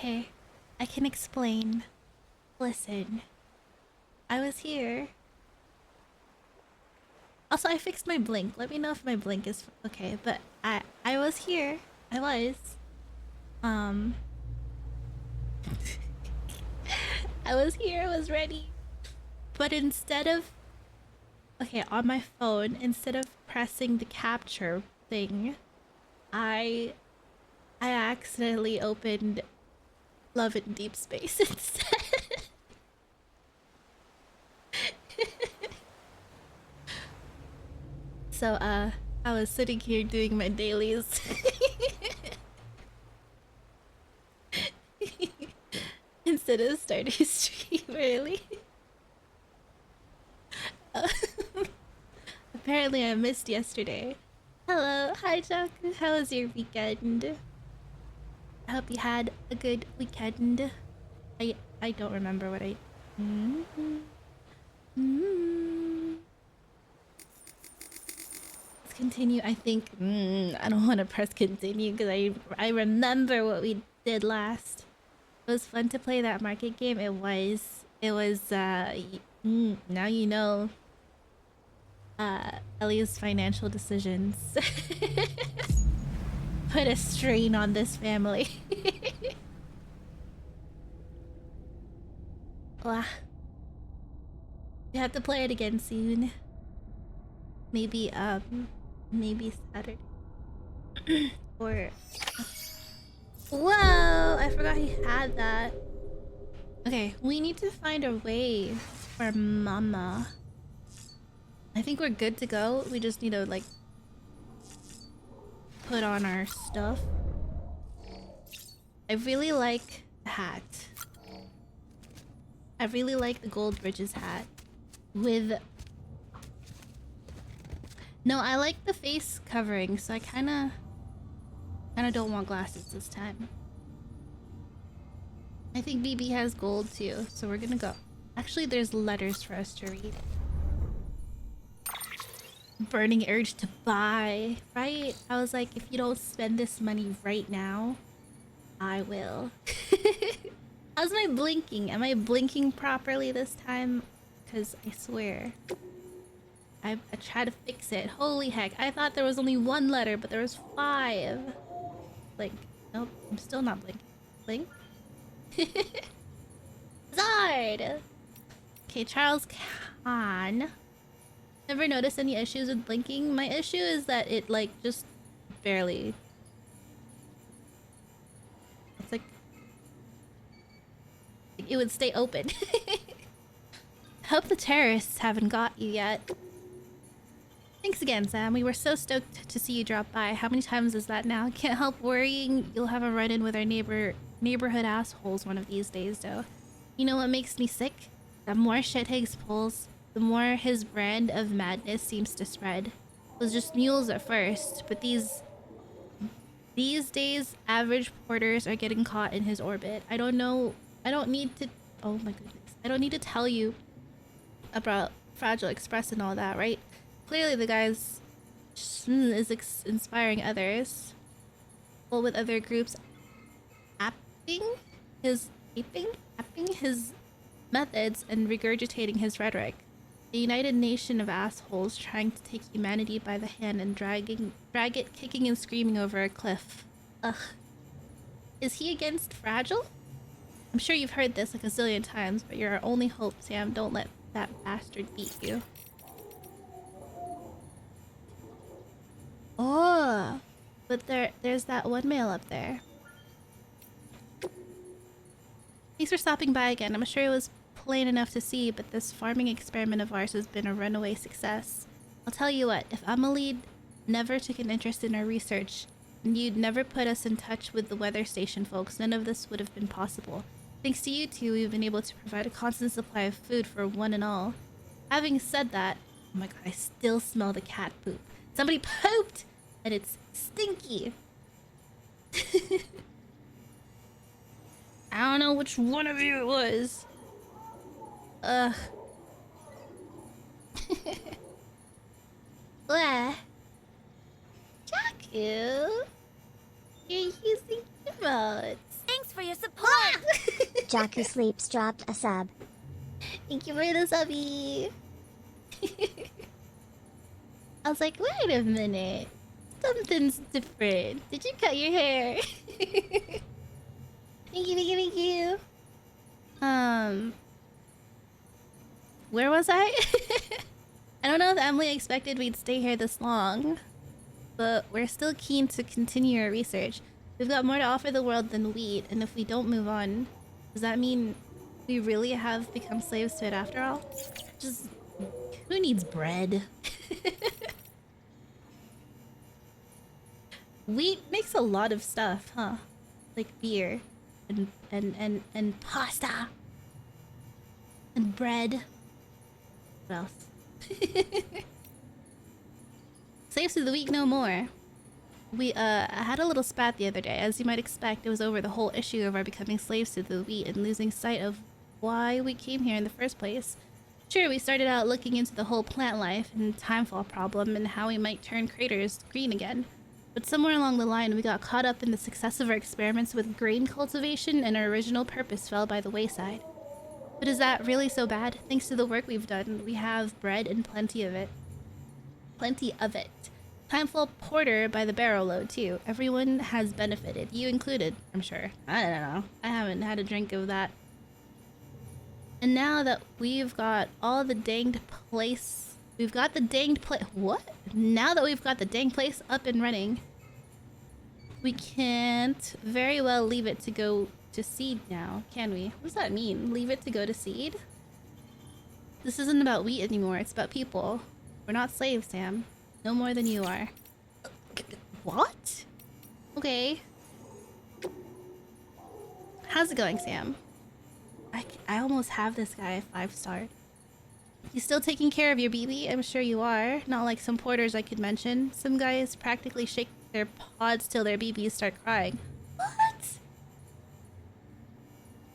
Okay, I can explain. Listen, I was here. Also, I fixed my blink. Let me know if my blink is okay. But I was here. I was. Um, I was here. I was ready. But instead of on my phone, instead of pressing the capture thing, I accidentally opened Love in Deep Space instead. So I was sitting here doing my dailies. Instead of starting stream early. Uh, apparently I missed yesterday. Hello, hi Jack. How was your weekend? I hope you had a good weekend. I don't remember what I. Let's continue. I think I don't want to press continue because I remember what we did last. It was fun to play that market game. It was. Now you know. Ellie's financial decisions put a strain on this family. Wow. We have to play it again soon. Maybe maybe Saturday. Or whoa, I forgot he had that. Okay, we need to find a way for Mama. I think we're good to go. We just need to like put on our stuff. I really like the hat. I really like the gold bridges hat with. No, I like the face covering, so I kind of don't want glasses this time. I think BB has gold too, so we're gonna go. Actually, there's letters for us to read. Burning urge to buy, right? I was like, if you don't spend this money right now, I will. How's my blinking? Am I blinking properly this time? Because I swear. I tried to fix it. Holy heck. I thought there was only one letter, but there was 5. Blink. Nope. I'm still not blinking. Blink. Zard! Okay, Charles Khan. Never noticed any issues with blinking. My issue is that it, like, just barely... It's like... It would stay open. Hope the terrorists haven't got you yet. Thanks again, Sam. We were so stoked to see you drop by. How many times is that now? Can't help worrying you'll have a run-in with our neighborhood assholes one of these days, though. You know what makes me sick? The more shit Higgs pulls, the more his brand of madness seems to spread. It was just mules at first, but these days, average porters are getting caught in his orbit. I don't know. I don't need to... Oh my goodness. I don't need to tell you about Fragile Express and all that, right? Clearly the guy's is inspiring others. Well, with other groups apping his methods and regurgitating his rhetoric. The United Nation of assholes trying to take humanity by the hand and drag it kicking and screaming over a cliff. Ugh. Is he against Fragile? I'm sure you've heard this like a zillion times, but you're our only hope, Sam. Don't let that bastard beat you. Oh, but there's that one mail up there. Thanks for stopping by again. I'm sure it was plain enough to see, but this farming experiment of ours has been a runaway success. I'll tell you what, if Amelie never took an interest in our research, and you'd never put us in touch with the weather station folks, none of this would have been possible. Thanks to you two, we've been able to provide a constant supply of food for one and all. Having said that, oh my god, I still smell the cat poop. Somebody pooped! And it's stinky. I don't know which one of you it was. Ugh. What? Jaku? You're using emotes. Thanks for your support! Jack Who Sleeps dropped a sub. Thank you for the subby. I was like, wait a minute. Something's different. Did you cut your hair? Thank you, thank you, thank you. Where was I? I don't know if Emily expected we'd stay here this long, but we're still keen to continue our research. We've got more to offer the world than wheat, and if we don't move on, does that mean we really have become slaves to it after all? Just, who needs bread? Wheat makes a lot of stuff, huh? Like beer, and pasta, and bread. What else? Slaves of the week no more. I had a little spat the other day. As you might expect, it was over the whole issue of our becoming slaves to the wheat and losing sight of why we came here in the first place. Sure, we started out looking into the whole plant life and timefall problem and how we might turn craters green again. But somewhere along the line, we got caught up in the success of our experiments with grain cultivation, and our original purpose fell by the wayside. But is that really so bad? Thanks to the work we've done, we have bread and plenty of it. Plenty of it. Timefall porter by the barrel load, too. Everyone has benefited. You included, I'm sure. I don't know. I haven't had a drink of that. And now that we've got all the danged place... We've got the danged place... What? Now that we've got the dang place up and running, we can't very well leave it to go to seed now, can we? What does that mean? Leave it to go to seed? This isn't about wheat anymore. It's about people. We're not slaves, Sam. No more than you are. What? Okay. How's it going, Sam? I almost have this guy 5-star. You still taking care of your BB? I'm sure you are. Not like some porters I could mention. Some guys practically shake their pods till their BBs start crying. What?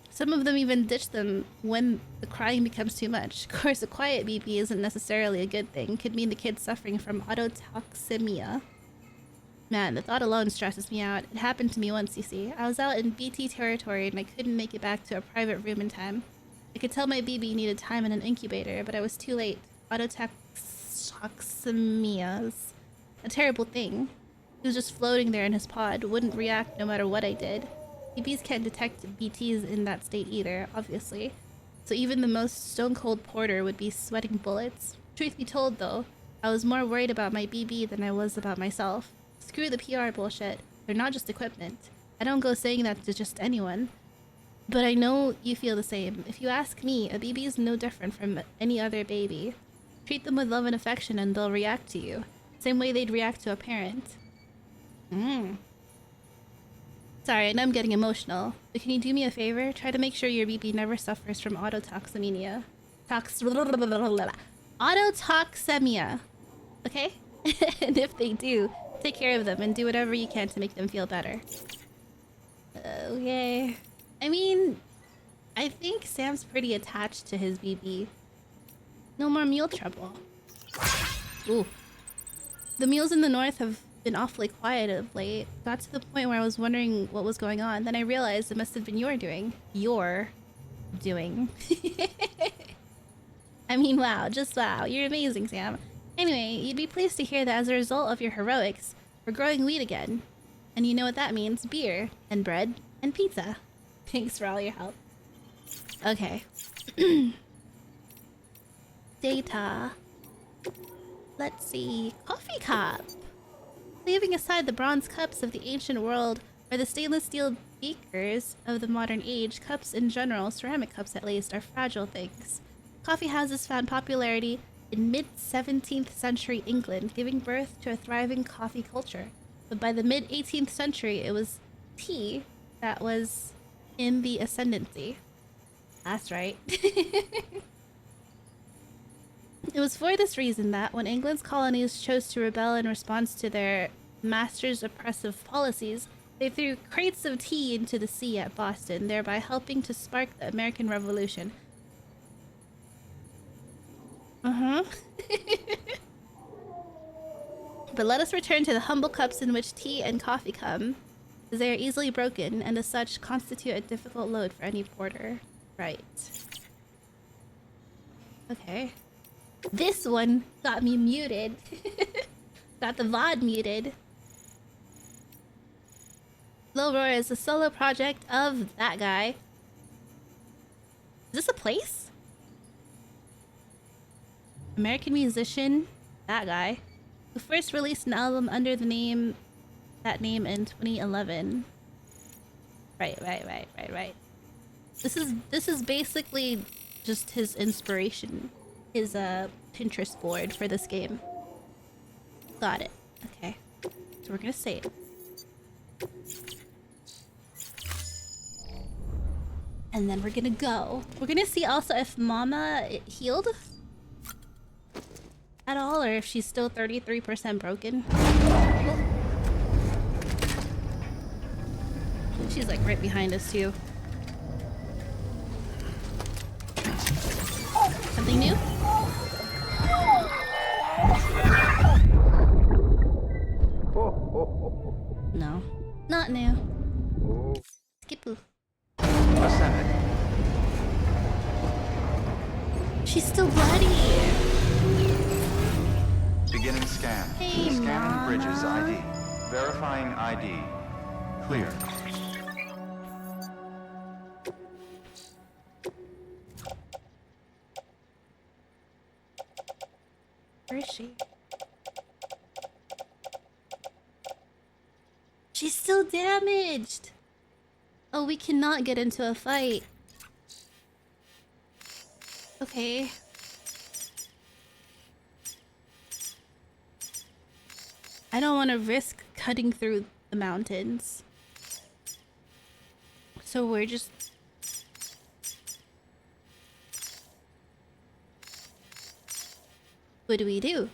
Some of them even ditch them when the crying becomes too much. Of course, a quiet BB isn't necessarily a good thing. Could mean the kid's suffering from autotoxemia. Man, the thought alone stresses me out. It happened to me once, you see. I was out in BT territory and I couldn't make it back to a private room in time. I could tell my BB needed time in an incubator, but I was too late. Autotoxemia's a terrible thing. He was just floating there in his pod, wouldn't react no matter what I did. BBs can't detect BTs in that state either, obviously. So even the most stone-cold porter would be sweating bullets. Truth be told, though, I was more worried about my BB than I was about myself. Screw the PR bullshit. They're not just equipment. I don't go saying that to just anyone. But I know you feel the same. If you ask me, a BB is no different from any other baby. Treat them with love and affection and they'll react to you. Same way they'd react to a parent. Sorry, I know I'm getting emotional, but can you do me a favor? Try to make sure your BB never suffers from autotoxemia. Autotoxemia. Okay? And if they do, take care of them and do whatever you can to make them feel better. Okay. I mean, I think Sam's pretty attached to his BB. No more mule trouble. Ooh. The mules in the north have been awfully quiet of late. Got to the point where I was wondering what was going on. Then I realized it must have been your doing. Your doing. I mean, wow. Just wow. You're amazing, Sam. Anyway, you'd be pleased to hear that as a result of your heroics, we're growing wheat again. And you know what that means. Beer. And bread. And pizza. Thanks for all your help. Okay. Data. Let's see. Coffee cup. Leaving aside the bronze cups of the ancient world or the stainless steel beakers of the modern age, cups in general, ceramic cups at least, are fragile things. Coffee houses found popularity in mid-17th century England, giving birth to a thriving coffee culture. But by the mid-18th century, it was tea that was in the ascendancy. That's right. It was for this reason that when England's colonies chose to rebel in response to their masters' oppressive policies, they threw crates of tea into the sea at Boston, thereby helping to spark the American Revolution. But let us return to the humble cups in which tea and coffee come. They are easily broken and as such constitute a difficult load for any porter. Right. Okay. This one got me muted. Got the VOD muted. Low Roar is a solo project of that guy. Is this a place? American musician, that guy, who first released an album under the name, that name in 2011. Right. This is basically just his inspiration, his Pinterest board for this game. Got it. Okay, so we're gonna save. And then we're gonna go. We're gonna see also if Mama healed at all, or if she's still 33% broken. Oh. She's like right behind us too. Something new? No, not new. Skipoo. She's still bloody. Beginning scan. Hey, Scanning Mama. Bridges ID. Verifying ID. Clear. Where is she? She's still damaged. Oh, we cannot get into a fight. Okay. I don't want to risk cutting through the mountains. So we're just... What do we do?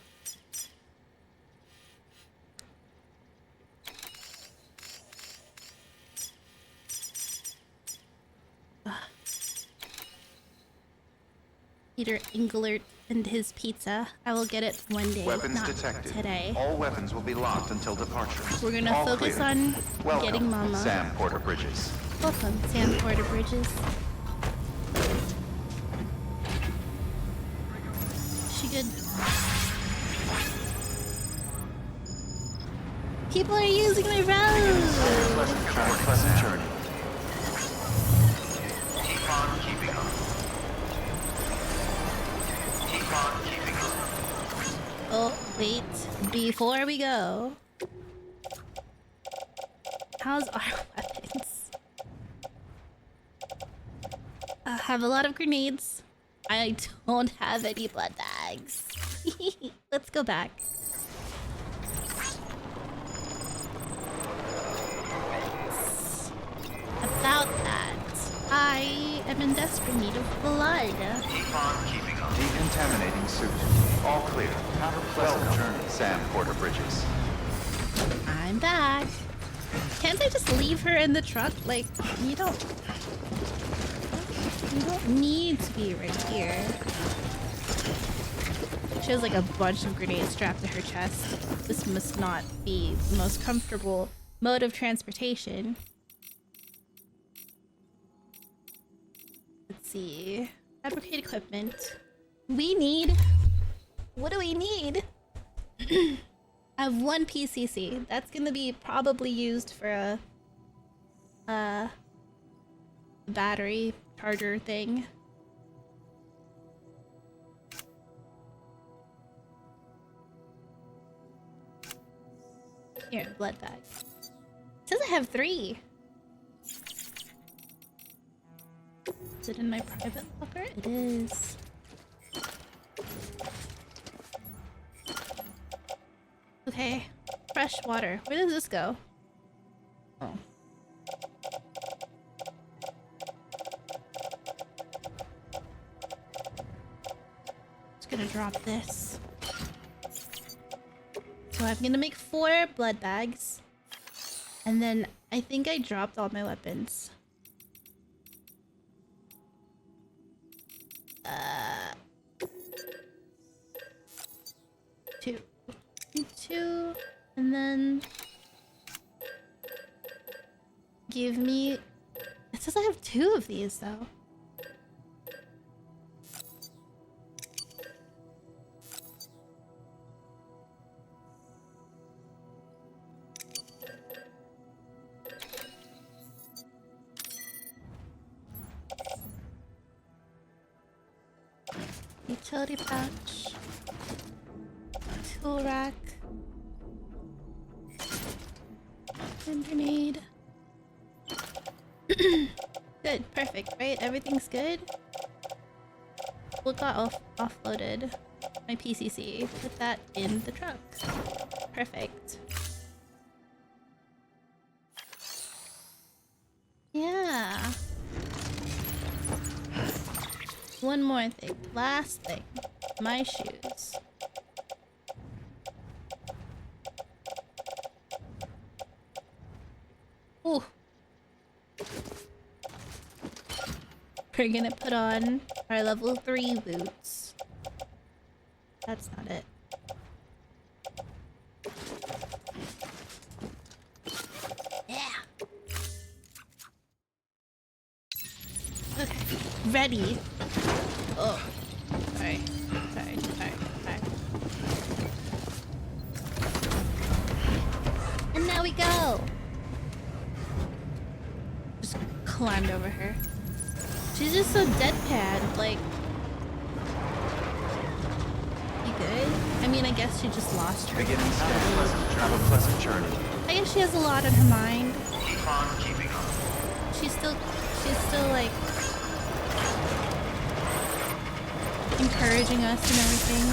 Peter Englert and his pizza. I will get it one day, Weapons not detected. today. All weapons will be locked until departure. We're gonna All focus clear. on Welcome, getting Mama. Sam Porter Bridges. Welcome, Sam Porter Bridges. She good? People are using my road! Pleasant journey. Keep on keeping on. Keep on keeping on. Oh, wait. Before we go. How's our weapons? I have a lot of grenades. I don't have any blood bags. Let's go back. About that, I am in desperate need of blood. Keep on keeping on. Decontaminating suit. All clear. Have a pleasant journey, Sam Porter Bridges. I'm back. Can't I just leave her in the truck? Like, you don't need to be right here. She has like a bunch of grenades strapped to her chest. This must not be the most comfortable mode of transportation. Let's see. Fabricate equipment. We need... What do we need? I have one PCC. That's gonna be probably used for a battery charger thing. Here, blood bag. It says I have 3. Is it in my private locker? It is. Okay. Fresh water. Where does this go? Oh. Just gonna drop this. So I'm gonna make 4 blood bags. And then I think I dropped all my weapons. 2. 2. And then... gave me... It says I have 2 of these, though. Utility pouch. Tool rack. And grenade. Good, perfect, right? Everything's good? What got offloaded? My PCC. Put that in the truck. Perfect. Yeah. One more thing. Last thing. My shoes. Ooh. We're gonna put on our level 3 boots. That's not it. Yeah. Okay. Ready. Oh. Sorry. And now we go. Just climbed over her. She's just so deadpan, like... You good? I mean, I guess she just lost her. Beginning have a pleasant journey. I guess she has a lot on her mind. Keep on keeping on. She's still like... encouraging us and everything.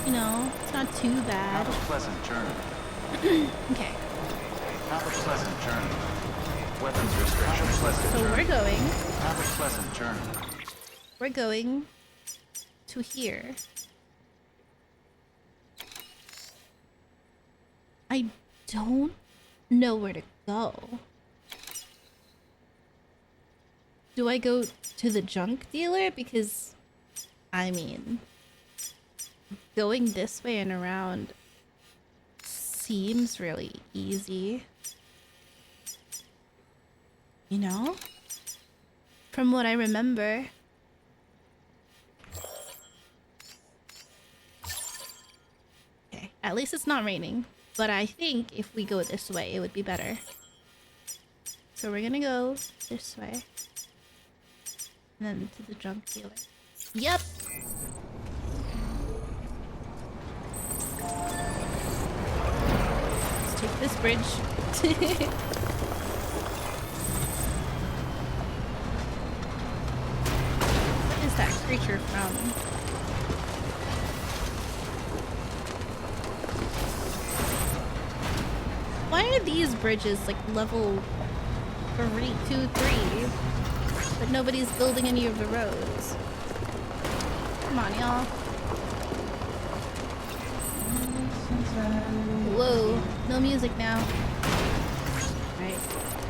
You know, it's not too bad. Have a pleasant journey. Okay. Have a pleasant journey. Weapons restriction. Pleasant So journey. we're going... Have a pleasant journey. We're going to here. I don't know where to go. Do I go to the junk dealer? Because, I mean, going this way and around seems really easy. You know? From what I remember. Okay, at least it's not raining. But I think if we go this way, it would be better. So we're gonna go this way. And then to the junk dealer. Yep! Let's take this bridge. What is that creature from? Why are these bridges like level 3, 2, 3? But nobody's building any of the roads. Come on, y'all. Whoa, no music now. Right,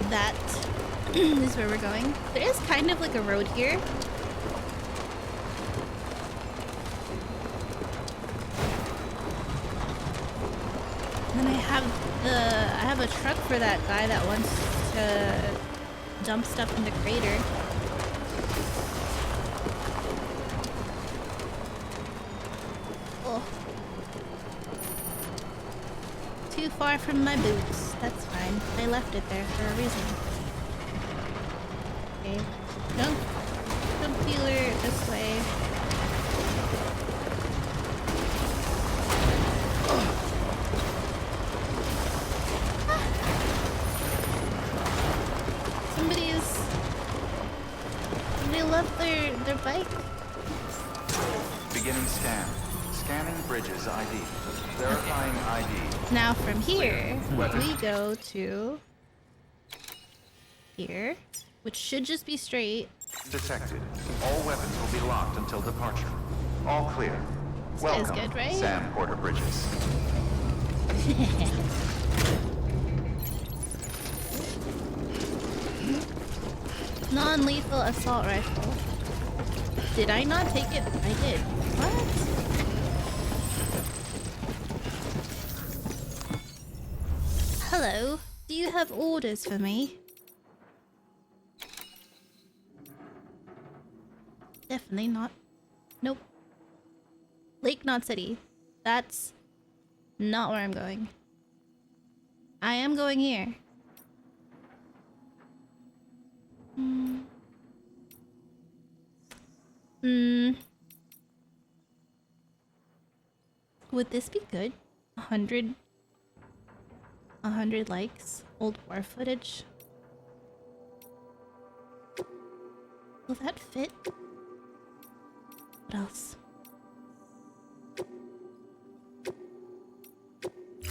that is where we're going. There is kind of like a road here. And I have a truck for that guy that wants to dump stuff in the crater. Oh. Too far from my boots. That's fine. I left it there for a reason. Okay. Jump dealer this way. Somebody left their bike. Beginning scan. Scanning bridges ID. Verifying ID. Now from here, we go to here, which should just be straight. Detected. All weapons will be locked until departure. All clear. This Welcome, guy's good, right? Sam Porter Bridges. Non-lethal assault rifle. Did I not take it? I did. What? Hello. Do you have orders for me? Definitely not. Nope. Lake Knot City. That's not where I'm going. I am going here. Would this be good? 100 likes. Old war footage. Will that fit? What else?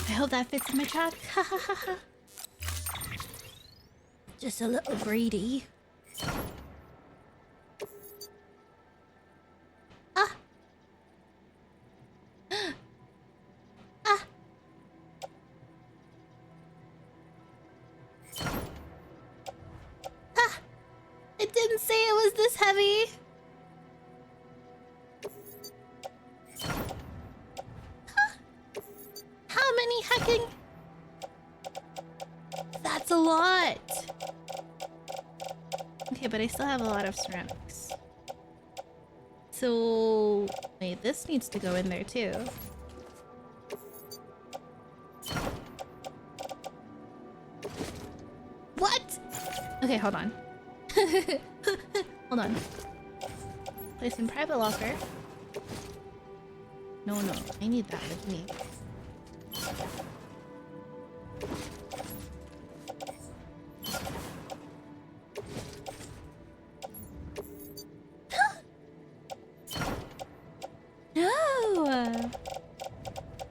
I hope that fits in my track. Ha ha ha ha. Just a little greedy. Ah! Ah! Ah! It didn't say it was this heavy! How many hecking? That's a lot! Okay, but I still have a lot of ceramics. So... wait, this needs to go in there too. What? Okay, hold on. Hold on. Place in private locker. No, no, I need that with me. No!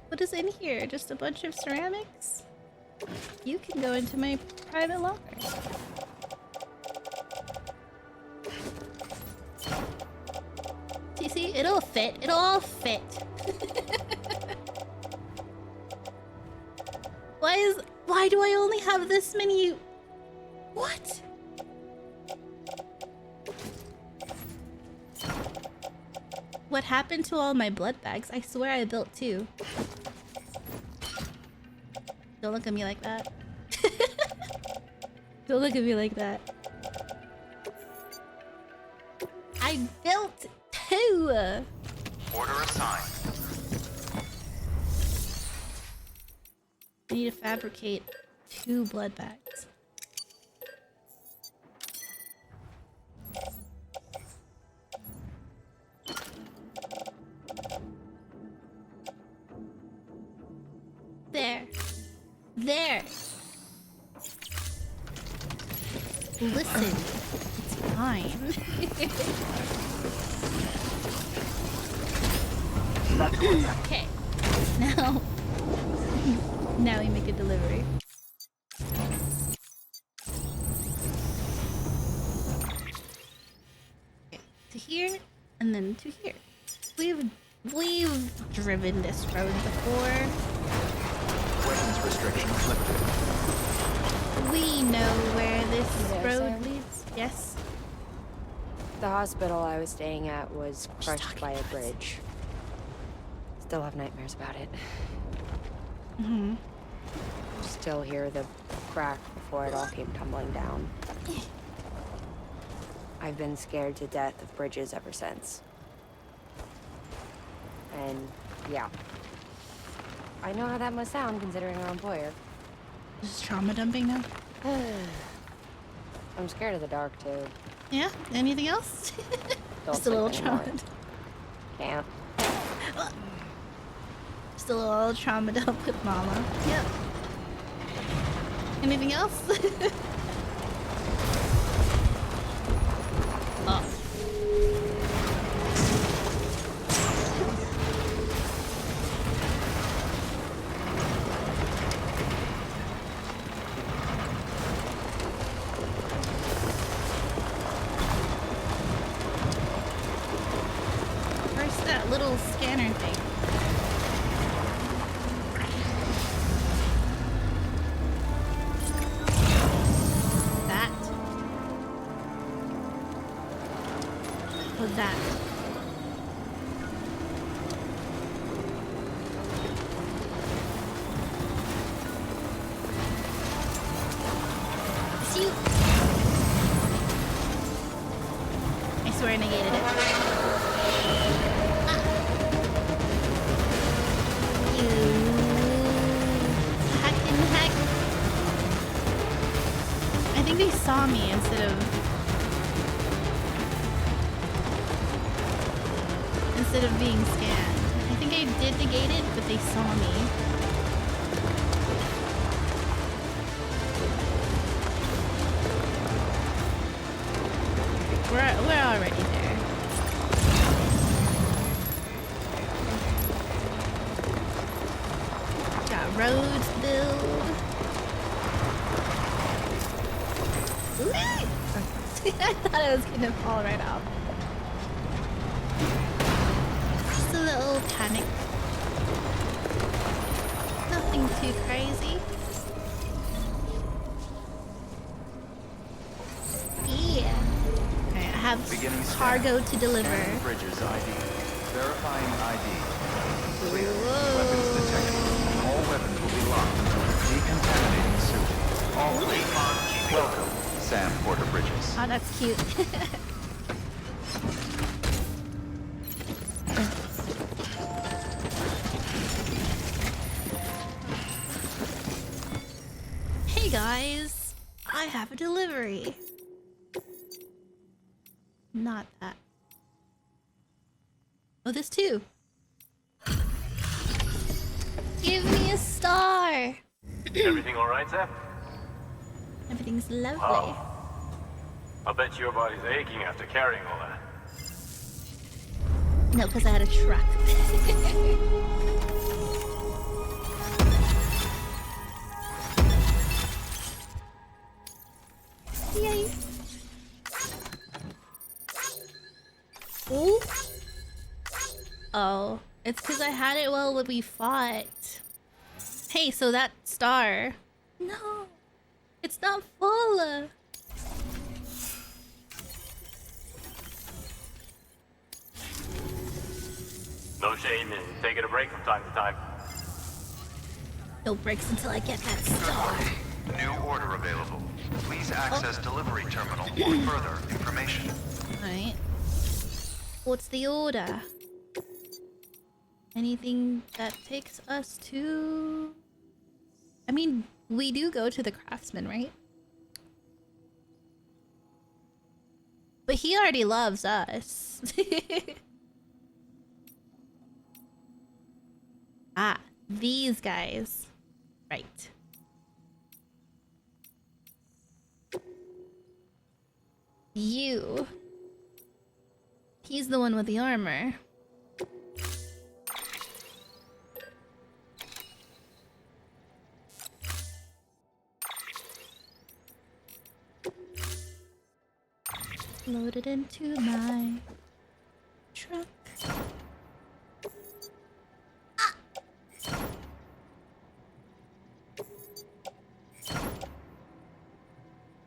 What is in here? Just a bunch of ceramics? You can go into my private locker. See, it'll fit. It'll all fit. Why do I only have this many? What? What happened to all my blood bags? I swear I built two. Don't look at me like that. Don't look at me like that. I built two! Order assigned. I need to fabricate 2 blood bags. There. There! Listen, it's fine. Okay, now... now we make a delivery. Okay, to here, and then to here. We've driven this road before. Weapons restrictions lifted. We know where this There, road Sam? leads. Yes. The hospital I was staying at was crushed by a bridge. Still have nightmares about it. Still hear the crack before it all came tumbling down. I've been scared to death of bridges ever since. And yeah. I know how that must sound considering our employer. This is trauma dumping now. I'm scared of the dark too. Yeah? Anything else? Don't Just a little sleep anymore. trauma. Can't. Just a little trauma dump with mama. Yep. Anything else? Oh. Where's that little scanner thing? That. What's that? See? I swear I negated it. Ah. You hacking hack. I think they saw me instead of being scanned. I think I did negate it, but they saw me. We're already there. Got roads to build. I thought I was gonna fall right off. Just a little panic. Nothing too crazy. Yeah. Okay, I have cargo to deliver. Scanning Bridges ID. Verifying ID. Clear. Weapons detected. All weapons will be locked until decontaminating suit. All clear. Welcome, Sam Porter Bridges. Oh, that's cute. Hey guys, I have a delivery. Not that. Oh, this too. Give me a star. Everything all right, Zep? Everything's lovely. Wow. I bet your body's aching after carrying all that. No, because I had a truck. Yay. Ooh. Oh, it's because I had it while we fought. Hey, so that star. No, it's not full. No shame in taking a break from time to time. No breaks until I get that star. New order available. Please access delivery terminal for further information. Alright. What's the order? Anything that takes us to... I mean, we do go to the craftsman, right? But he already loves us. Ah, these guys. Right. You. He's the one with the armor. Loaded into my truck. Ah!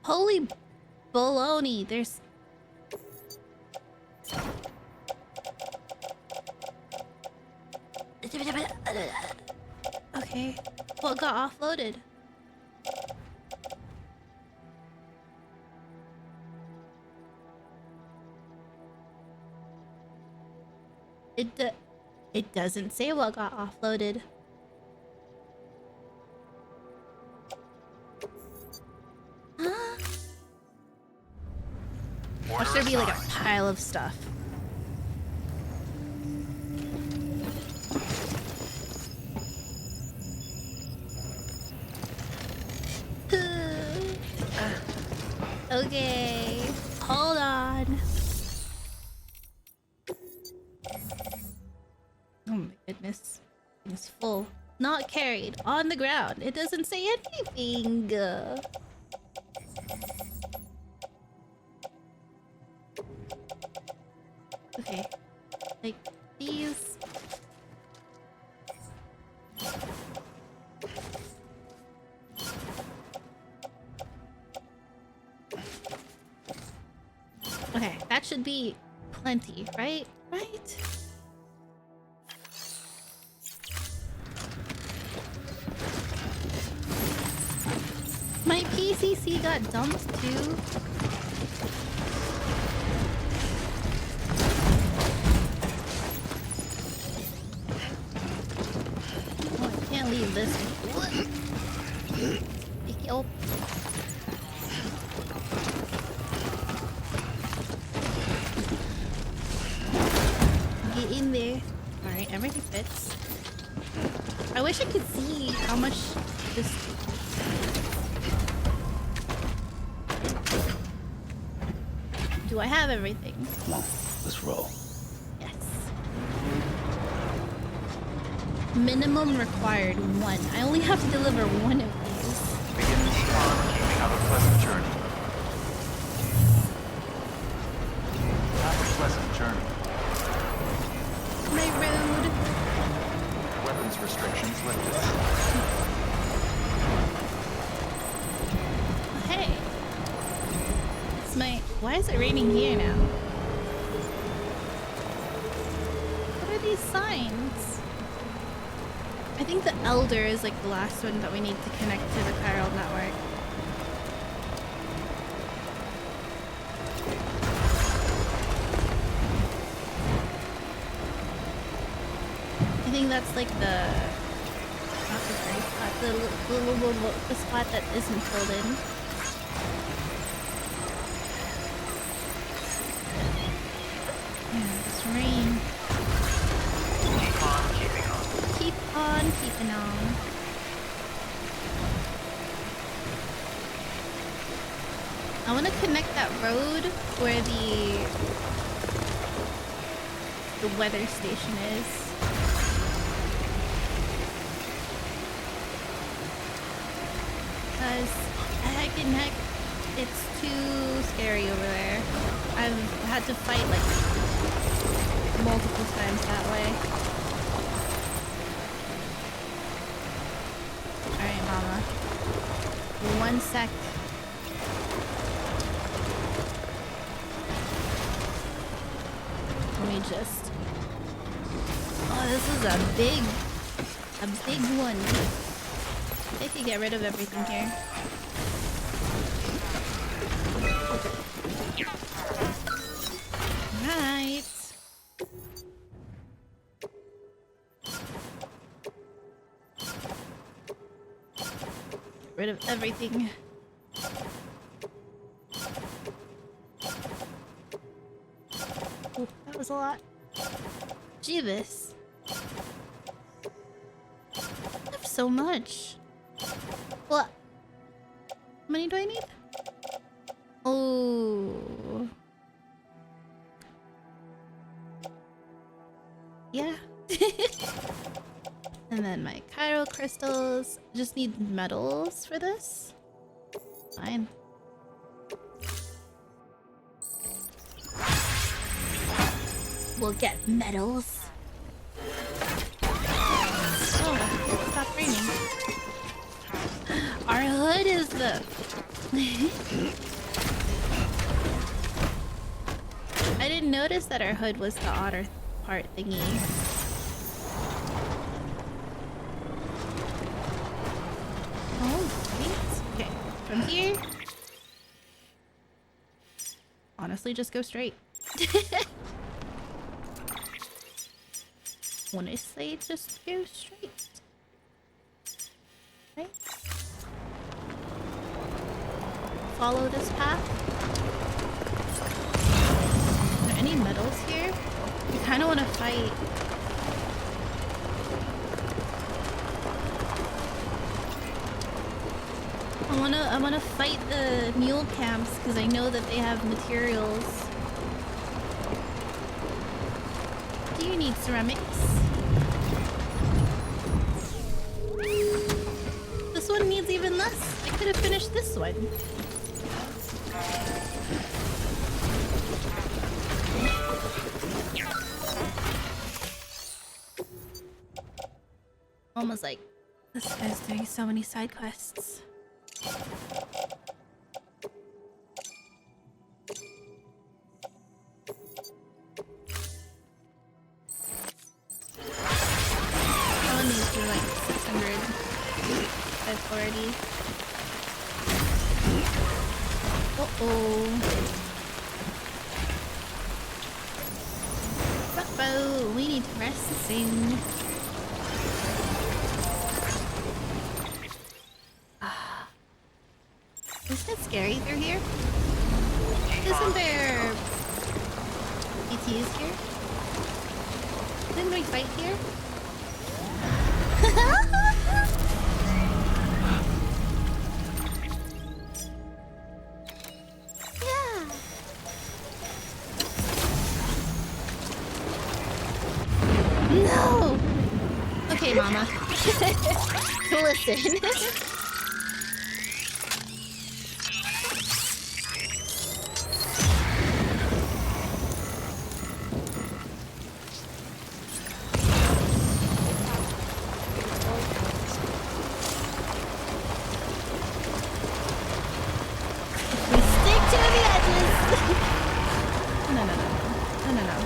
Holy baloney, there's... Okay, what got offloaded? It doesn't say what got offloaded. Huh? Watch there be like a pile of stuff. Okay, hold on. Oh my goodness. It's full. Not carried. On the ground. It doesn't say anything. Okay. Like these. Okay, that should be plenty, right? Right? My PCC got dumped too. in there. Alright, everything fits. I wish I could see how much this... Do I have everything? Come on, let's roll. Yes. Minimum required 1. I only have to deliver 1 of these. Begin the spawn keeping. Have a pleasant journey. Have a pleasant journey. My road. Weapons restrictions lifted. Hey. It's my... Why is it raining here now? What are these signs? I think the Elder is like the last one that we need to connect to the chiral network. I think that's like the... Not the very spot. The spot that isn't filled in. Yeah, it's rain. Keep on keeping on. Keep on keeping on. I want to connect that road where the weather station is. Because heck and heck, it's too scary over there. I've had to fight like multiple times that way. Alright, mama. 1 sec. Let me just... Oh, this is a big one. I could get rid of everything here. Right. Get rid of everything. Oh, that was a lot. Jeebus. I have so much. What? How many do I need? Oh. Yeah. And then my chiral crystals. Just need metals for this. Fine. We'll get metals. Oh, stop raining. Our hood is the... I didn't notice that our hood was the otter part thingy. Oh, wait. Okay, from here... Honestly, just go straight. When I say just go straight. Okay. Follow this path. Are there any metals here? I kind of want to fight. I wanna fight the mule camps because I know that they have materials. Do you need ceramics? This one needs even less. I could have finished this one. Almost like this guy's doing so many side quests. All these are like 600 already. Uh-oh. Uh-oh, we need to rest and sing. Isn't it scary through here? Isn't there ETs here? Didn't we fight here? Yeah. No. Okay, Mama. Listen. We stick to the edges. No, no, no, no, no, no, no.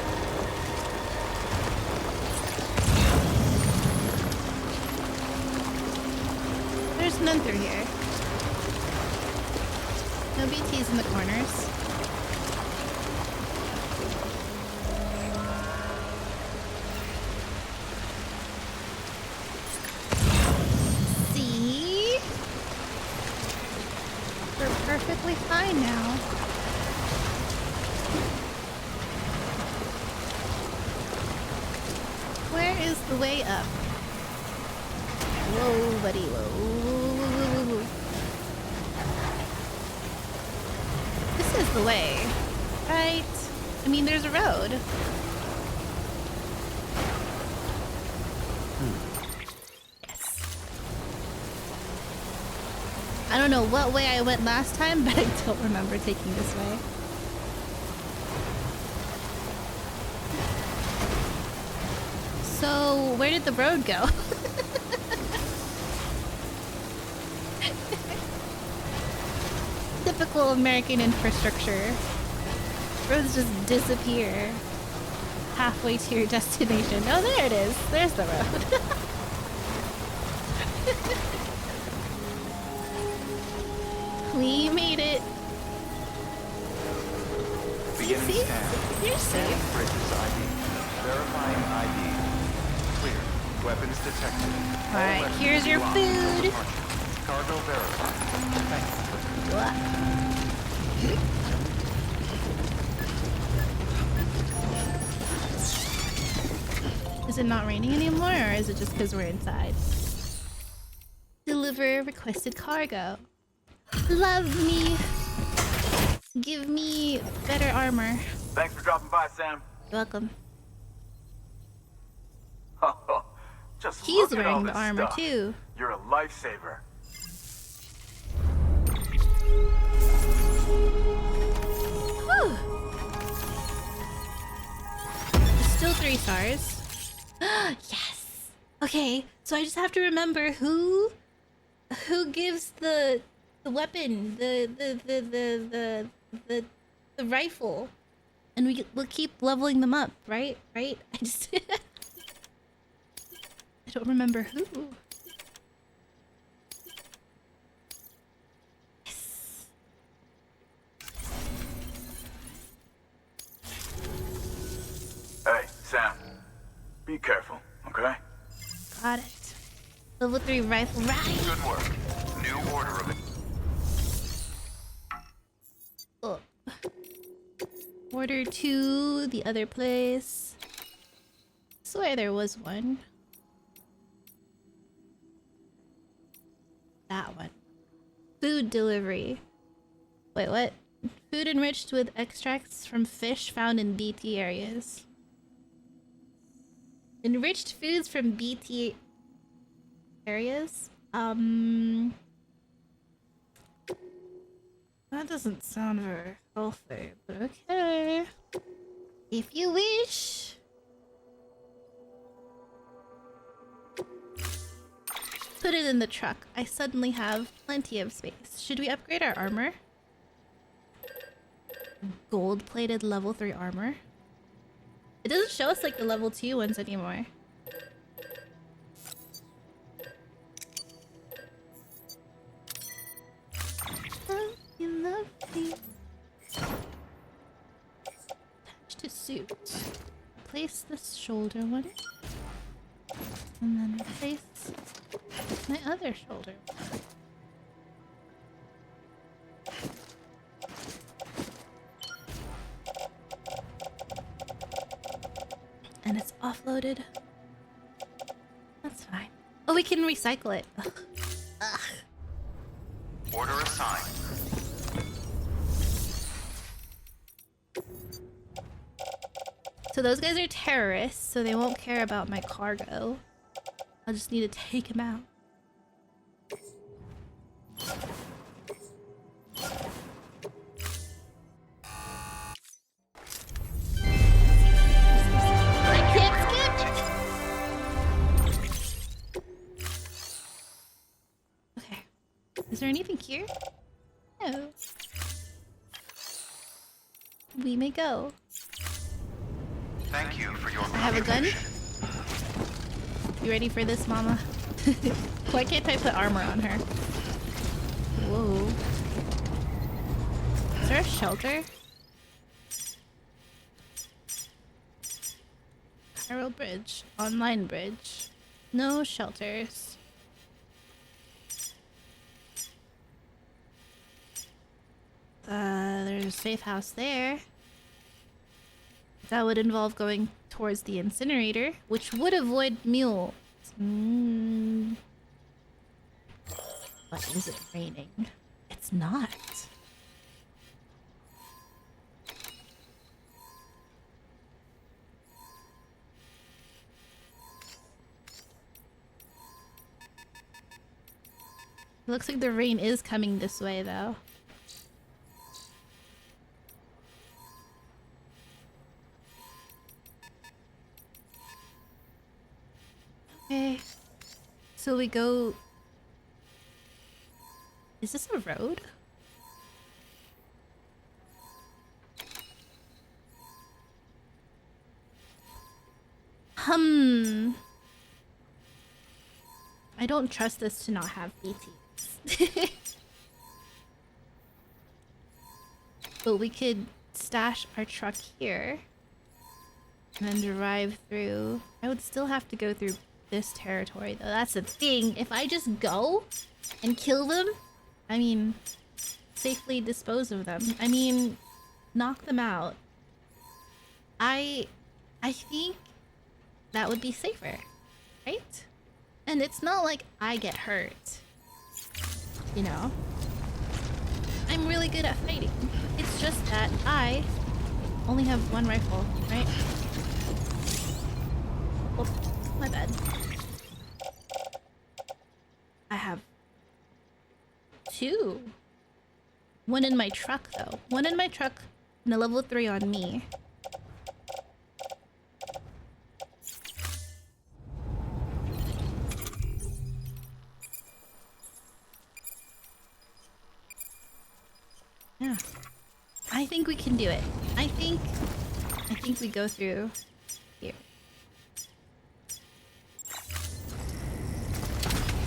There's none through here. No BTs in the corners. See? We're perfectly fine now. Where is the way up? Whoa, buddy, whoa. This is the way, right? I mean, there's a road. Yes. I don't know what way I went last time, but I don't remember taking this way. So, where did the road go? Typical American infrastructure. Roads just disappear halfway to your destination. Oh, there it is. There's the road. We made it. Beginning See? scan. You're Scanning safe. bridges ID. Verifying ID. Clear. Weapons detected. All Alright, weapons here's your locked until food. departure. Cargo verified. Thank you. What? Is it not raining anymore, or is it just because we're inside? Deliver requested cargo. Love me. Give me better armor. Thanks for dropping by, Sam. You're welcome. Just He's look at all wearing the this armor stuff. too. You're a lifesaver. Whew. Still 3 stars. Yes. Okay, so I just have to remember who gives the weapon, the rifle, and we'll keep leveling them up, right? Right? I just I don't remember who. Yes. Hey, Sam. Be careful, okay? Got it. Level 3 rifle, right? Good work. New order of it. Oh. Order to the other place. Swear there was one. That one. Food delivery. Wait, what? Food enriched with extracts from fish found in BT areas. Enriched foods from BT areas? That doesn't sound very healthy, but okay. If you wish. Put it in the truck. I suddenly have plenty of space. Should we upgrade our armor? Gold-plated level 3 armor? It doesn't show us like the level 2 ones anymore. Lovely. Attach to suit. Place this shoulder one. And then replace my other shoulder. And it's offloaded. That's fine. Oh, we can recycle it. Ugh. Ugh. Order assigned. So those guys are terrorists, so they won't care about my cargo. I'll just need to take them out. I can't skip! Okay. Is there anything here? No. We may go. Thank you for your I have a gun. contribution. You ready for this, mama? Why can't I put armor on her? Whoa. Is there a shelter? Cairo Bridge. Online bridge. No shelters. There's a safe house there. That would involve going towards the incinerator, which would avoid mules. But is it raining? It's not. It looks like the rain is coming this way, though. Okay. So we go... Is this a road? I don't trust this to not have BTs. But we could stash our truck here and then drive through. I would still have to go through this territory though. That's the thing. If I just go and kill them, I mean, safely dispose of them. I mean, knock them out. I think that would be safer, right? And it's not like I get hurt, you know? I'm really good at fighting. It's just that I only have one rifle, right? Oh, my bad. I have two. One in my truck, though. One in my truck and a level 3 on me. Yeah. I think we can do it. I think we go through here.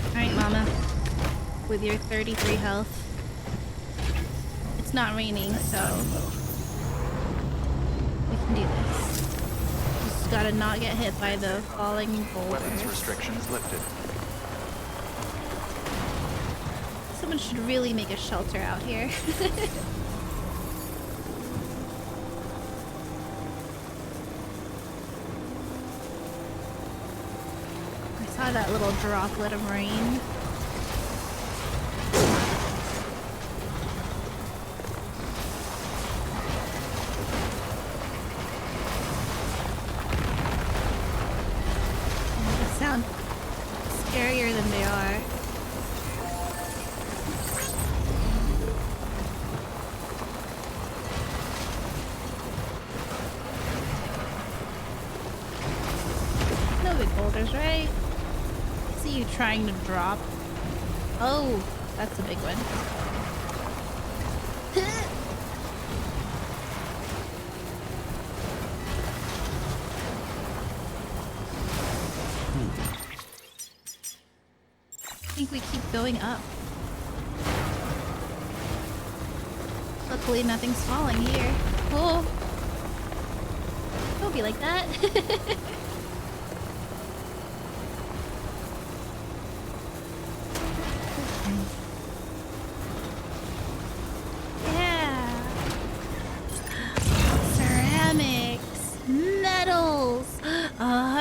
Alright, mama. With your 33 health. It's not raining, so we can do this. Just gotta not get hit by the falling boulders. Weapons restrictions lifted. Someone should really make a shelter out here. I saw that little droplet of rain. They sound scarier than they are. Boulders, right? I see you trying to drop. Oh, that's a big one. I think we keep going up. Luckily, nothing's falling here. Oh, don't be like that.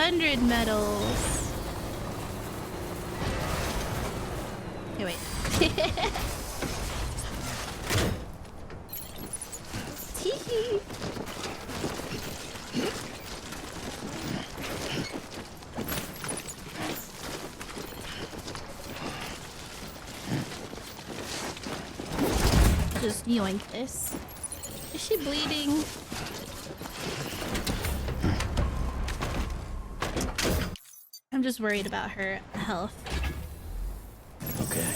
200 medals. Okay, wait. Tee-hee. Just yoink this. Is she bleeding? I'm just worried about her health. Okay.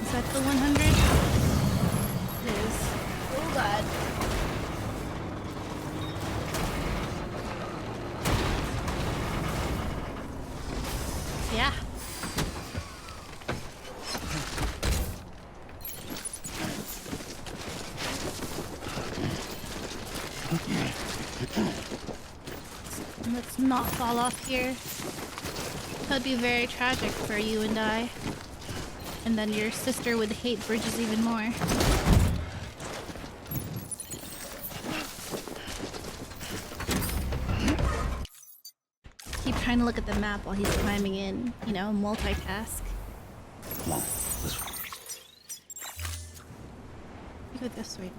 Is that the 100? It is. Oh god. Yeah. Let's not fall off here. That'd be very tragic for you and I. And then your sister would hate bridges even more. Keep trying to look at the map while he's climbing in. You know, multitask. Come on, this way. You go this way.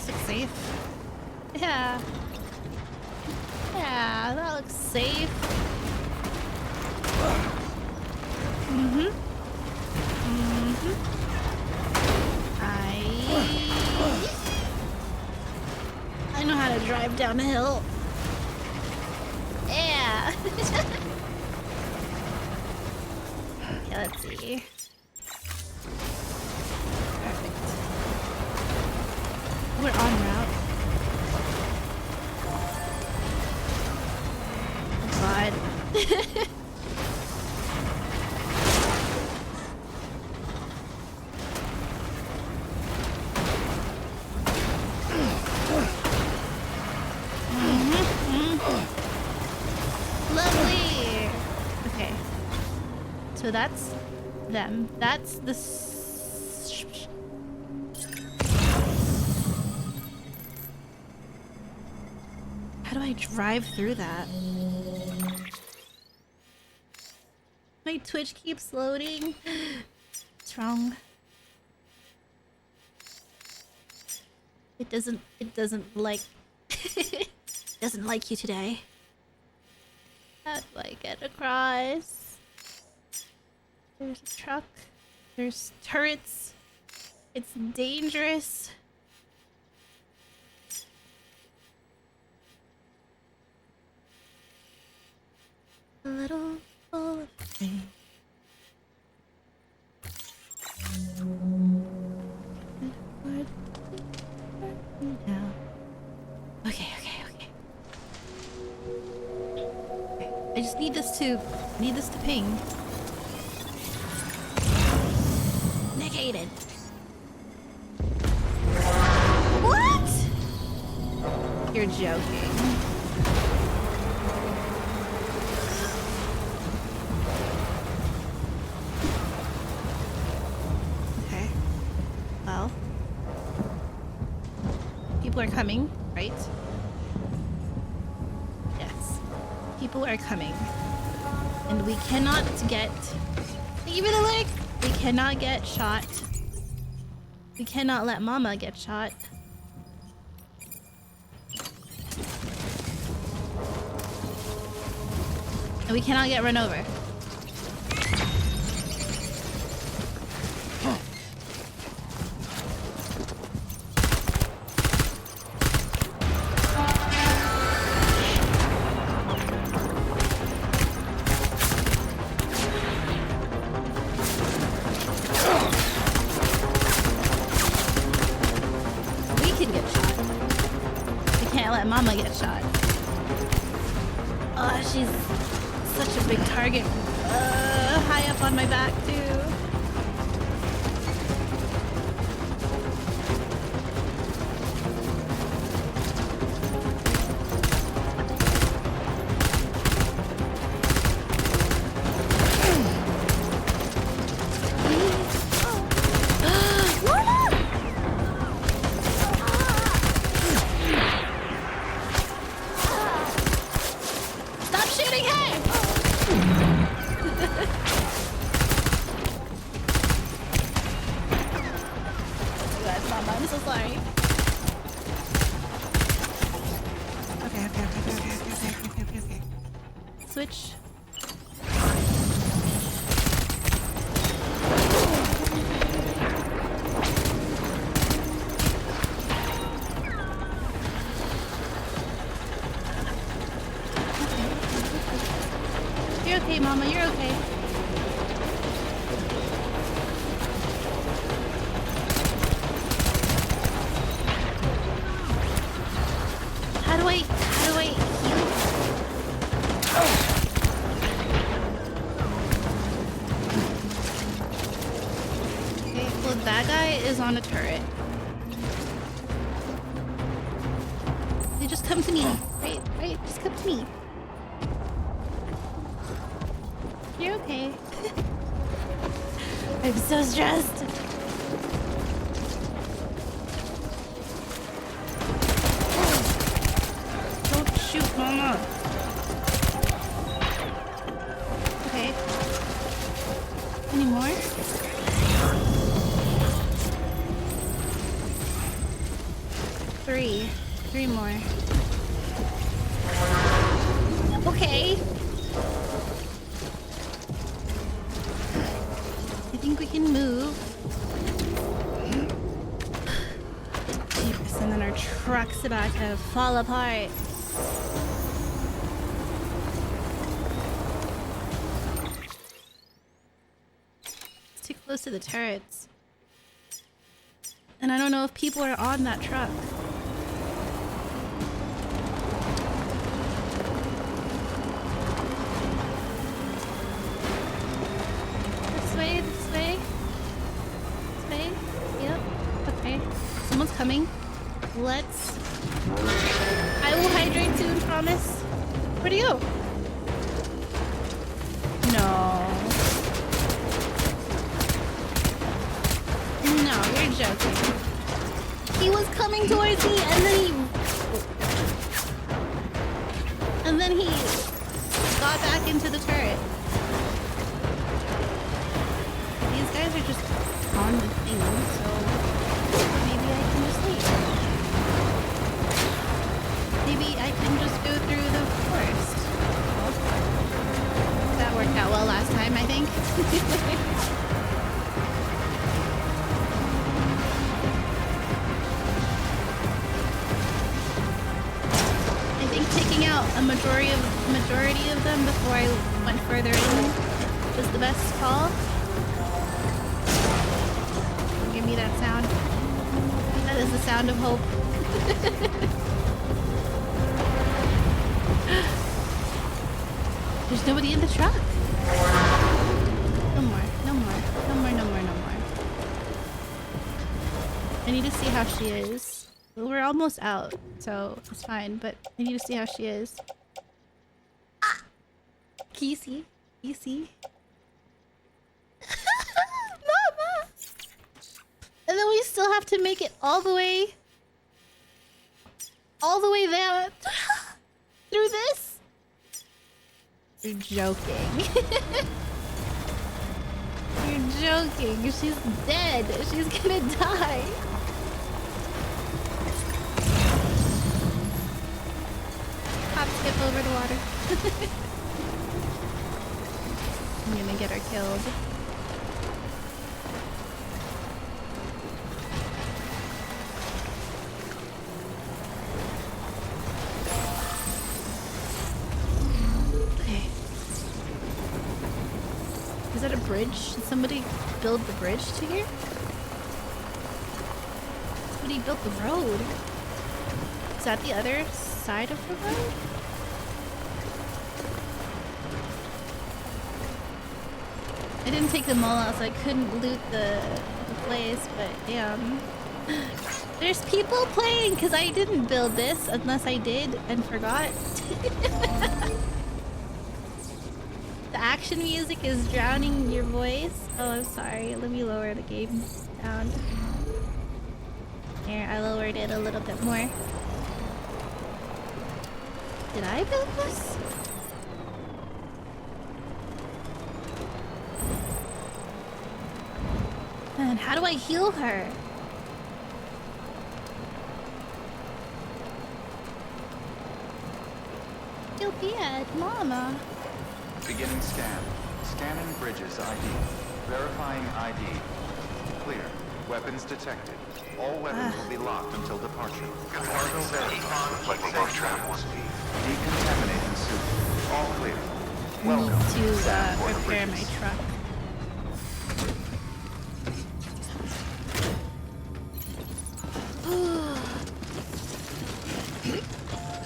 Looks safe. Yeah. Yeah, that looks safe. Mm-hmm. Mm-hmm. I know how to drive down a hill. Yeah. Okay, let's see. Perfect. We're en route. God. Lovely. Okay. So that's them. That's the. How do I drive through that? My Twitch keeps loading. What's wrong? It doesn't like doesn't like you today. How do I get across? There's a truck. There's turrets. It's dangerous. A little full of faith. Okay. I just need this to ping. Negated. What? You're joking. Okay. Well. People are coming, right? Yes. People are coming. And we cannot get... Thank you for the like! We cannot get shot. We cannot let Mama get shot. And we cannot get run over. Mama get shot. Oh, she's such a big target. High up on my back too. switch. You're okay, Mama. You're okay. How do I heal? Okay, well that guy is on a turret. They just come to me. Right, just come to me. You're okay. I'm so stressed. Don't shoot, Mama. Okay. Any more? Three more. Okay. I think we can move. Jeepers, and then our truck's about to fall apart. It's too close to the turrets. And I don't know if people are on that truck. This way. Yep. Okay. Someone's coming. Let's... I will hydrate soon, promise. Where'd he go? No. No, you're joking. He was coming towards me and then he got back into the turret. These guys are just on the thing, so maybe I can just leave. Maybe I can just go through the forest. That worked out well last time, I think. I think taking out a majority of them before I went further in was the best call. Give me that sound. That is the sound of hope. There's nobody in the truck. No more. I need to see how she is. Well, we're almost out, so it's fine, but I need to see how she is. Ah! Can you see? Mama! And then we still have to make it all the way there. Through this? You're joking. You're joking. She's dead. She's gonna die. Hop skip over the water. I'm gonna get her killed. Okay. Is that a bridge? Did somebody build the bridge to here? Somebody built the road. Is that the other side of the road? I didn't take them all out, so I couldn't loot the place, but damn. There's people playing, because I didn't build this, unless I did and forgot. The action music is drowning your voice. Oh, I'm sorry. Let me lower the game down. Here, I lowered it a little bit more. Did I build this? Man, how do I heal her? Feel bad, Mama. Beginning scan. Scanning bridges ID. Verifying ID. Clear. Weapons detected. All weapons will be locked until departure. Cargo verified. Reflecting safe travel speed. Decontaminating suit. All clear. Welcome. Need to Sam for the repair my bridges. truck.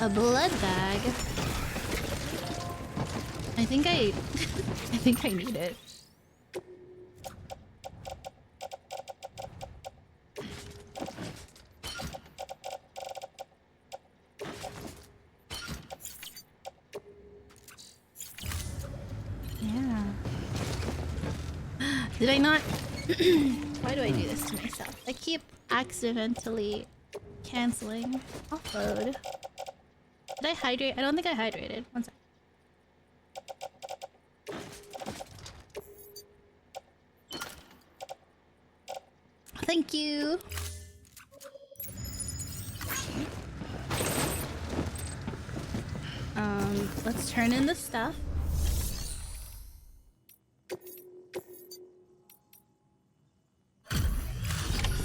A blood bag. I think I think I need it. Yeah. Did I not? Why do I do this to myself? I keep accidentally canceling offload. Did I hydrate? I don't think I hydrated. One sec. Thank you. Let's turn in the stuff.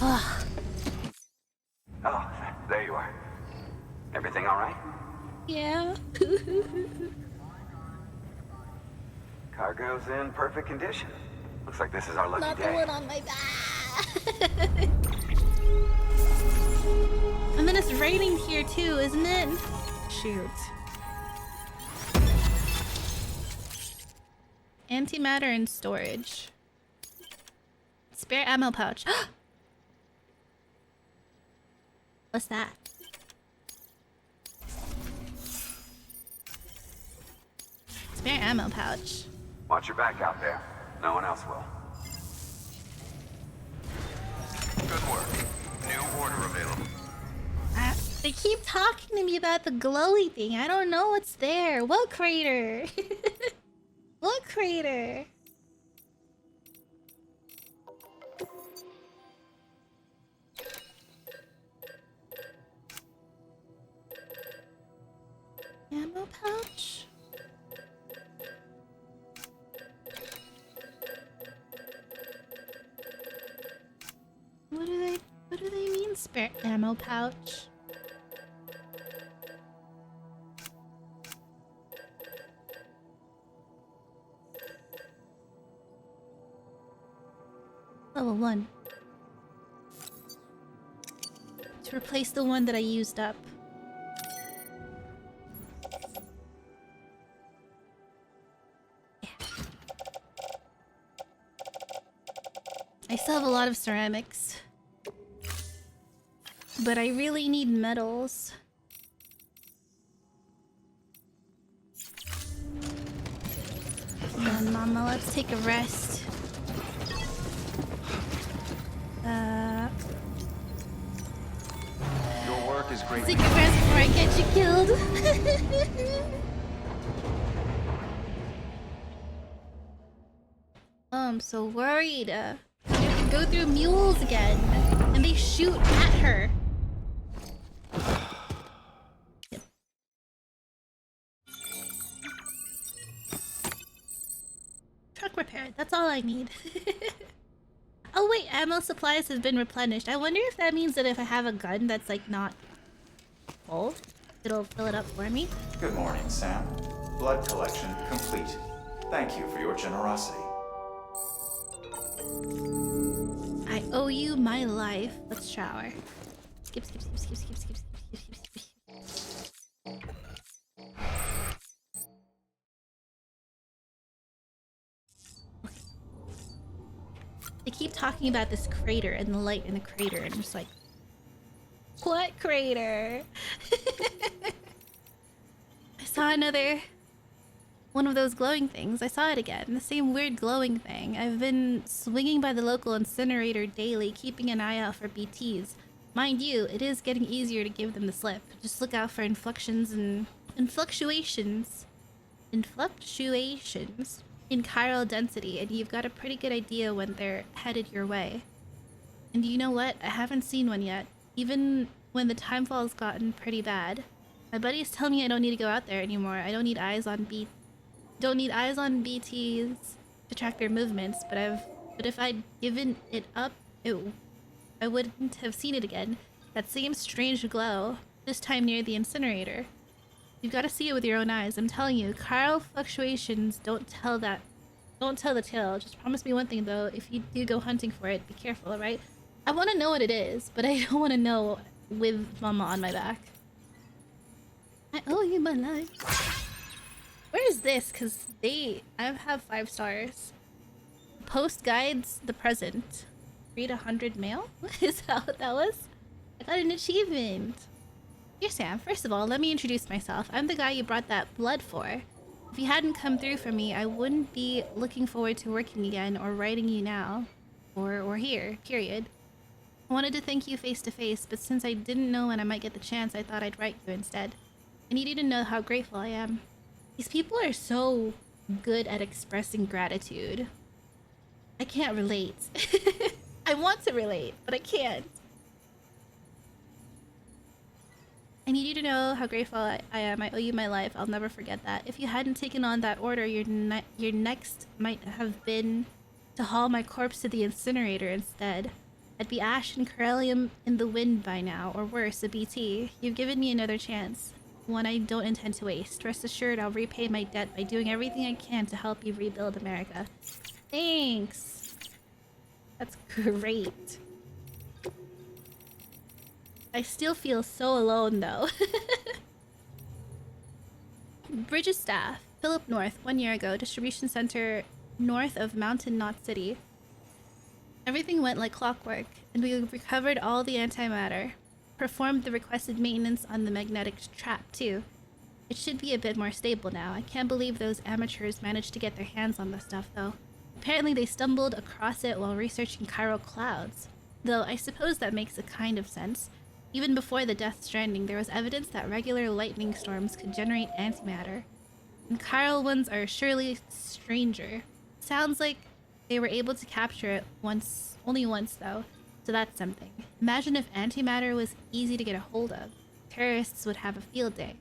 Ugh. Oh, there you are. Everything all right? Yeah. Cargo's in perfect condition. Looks like this is our lucky Not the day. one on my back. And then it's raining here too, isn't it? Shoot. Antimatter and storage. Spare ammo pouch. What's that? Spare ammo pouch. Watch your back out there. No one else will. Good work. New order available. They keep talking to me about the glowy thing. I don't know what's there. What crater? What crater? Ammo pouch? What do they mean spare ammo pouch? Level 1. To replace the one that I used up. Yeah. I still have a lot of ceramics. But I really need metals. Come on, Mama, let's take a rest. Your work is great. Take a rest before I get you killed. Oh, I'm so worried. We have to go through mules again, and they shoot at her. Truck repaired. That's all I need. Oh wait, ammo supplies have been replenished. I wonder if that means that if I have a gun that's like not full, it'll fill it up for me. Good morning, Sam. Blood collection complete. Thank you for your generosity. I owe you my life. Let's shower. Skip, skip, skip, skip, skip, skip, skip, skip, skip, skip. They keep talking about this crater and the light in the crater, and I'm just like, what crater? I saw another one of those glowing things. I saw it again. The same weird glowing thing. I've been swinging by the local incinerator daily, keeping an eye out for BTs. Mind you, it is getting easier to give them the slip. Just look out for inflections and fluctuations in chiral density, and you've got a pretty good idea when they're headed your way. And you know what? I haven't seen one yet, even when the timefall's gotten pretty bad. My buddies tell me I don't need to go out there anymore. I don't need eyes on don't need eyes on BTs to track their movements, but if I'd given it up, I wouldn't have seen it again. That same strange glow, this time near the incinerator. You've got to see it with your own eyes. I'm telling you, chiral fluctuations don't tell the tale. Just promise me one thing though, if you do go hunting for it, be careful, alright? I want to know what it is, but I don't want to know with mama on my back. I owe you my life. Where is this? Cause I have 5 stars. Post guides the present. Read 100 mail? Is that what that was? I got an achievement. Dear Sam, first of all, let me introduce myself. I'm the guy you brought that blood for. If you hadn't come through for me, I wouldn't be looking forward to working again or writing you now. Or here, period. I wanted to thank you face to face, but since I didn't know when I might get the chance, I thought I'd write you instead. I need you to know how grateful I am. These people are so good at expressing gratitude. I can't relate. I want to relate, but I can't. I need you to know how grateful I am. I owe you my life. I'll never forget that. If you hadn't taken on that order, your next might have been to haul my corpse to the incinerator instead. I'd be ash and corellium in the wind by now, or worse, a BT. You've given me another chance. One I don't intend to waste. Rest assured I'll repay my debt by doing everything I can to help you rebuild America. Thanks! That's great. I still feel so alone though. Bridges staff. Philip North, 1 year ago. Distribution center north of Mountain Knot City. Everything went like clockwork, and we recovered all the antimatter. Performed the requested maintenance on the magnetic trap, too. It should be a bit more stable now. I can't believe those amateurs managed to get their hands on the stuff, though. Apparently they stumbled across it while researching chiral clouds. Though I suppose that makes a kind of sense. Even before the Death Stranding, there was evidence that regular lightning storms could generate antimatter. And chiral ones are surely stranger. Sounds like they were able to capture it only once, though. So that's something. Imagine if antimatter was easy to get a hold of. Terrorists would have a field day.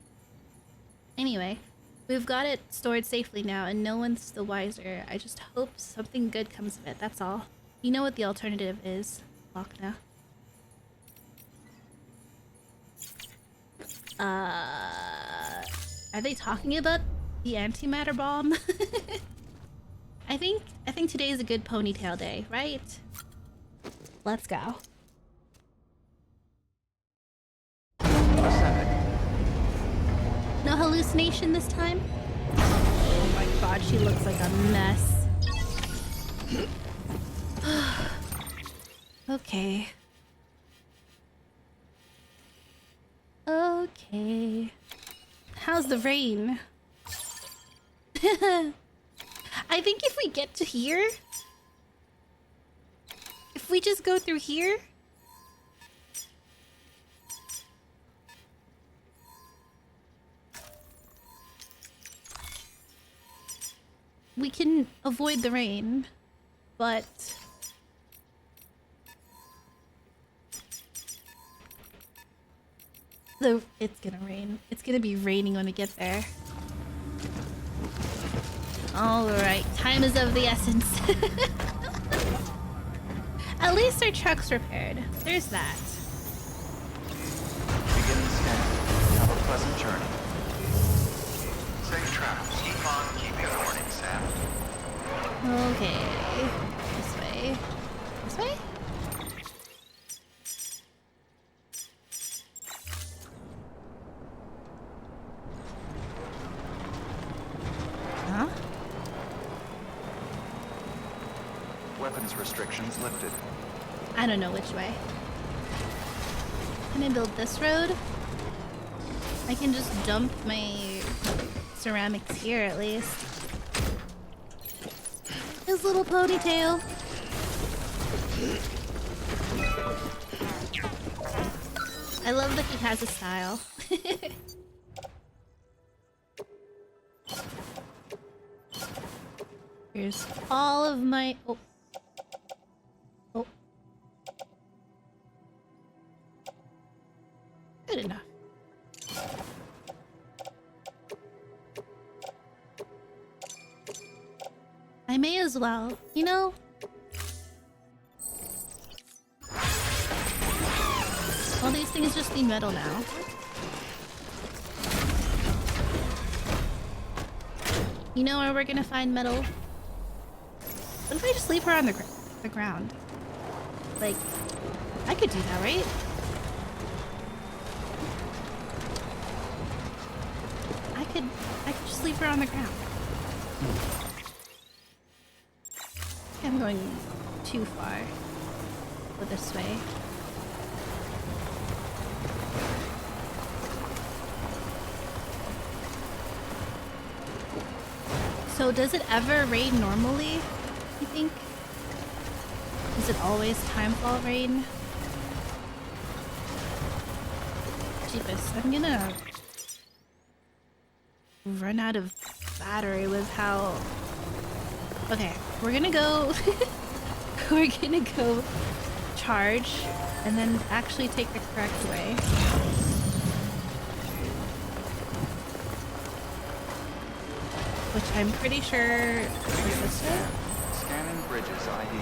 Anyway, we've got it stored safely now and no one's the wiser. I just hope something good comes of it, that's all. You know what the alternative is, Lochna. Are they talking about the antimatter bomb? I think today is a good ponytail day, right? Let's go. No hallucination this time? Oh my god, she looks like a mess. Okay. Okay. How's the rain? I think if we get to here... If we just go through here... we can avoid the rain, but... it's gonna rain. It's gonna be raining when we get there. Alright, time is of the essence. At least our truck's repaired. There's that. Beginning scan. Have a pleasant journey. Safe travels. Keep on keeping warning, Sam. Okay. This way. This way? Huh? Weapons restrictions lifted. I don't know which way. Can I build this road? I can just dump my ceramics here at least. His little ponytail. I love that he has a style. Here's all of my... Oh. Oh. Good enough. as well. You know? All these things just need metal now. You know where we're gonna find metal? What if I just leave her on the ground? Like, I could do that, right? I could just leave her on the ground. I'm going too far with this way. So does it ever rain normally, you think? Is it always timefall rain? Jeepus, I'm gonna run out of battery with how... Okay, we're gonna go... we're gonna go charge and then actually take the correct way. Which I'm pretty sure is this way? Scanning bridges ID.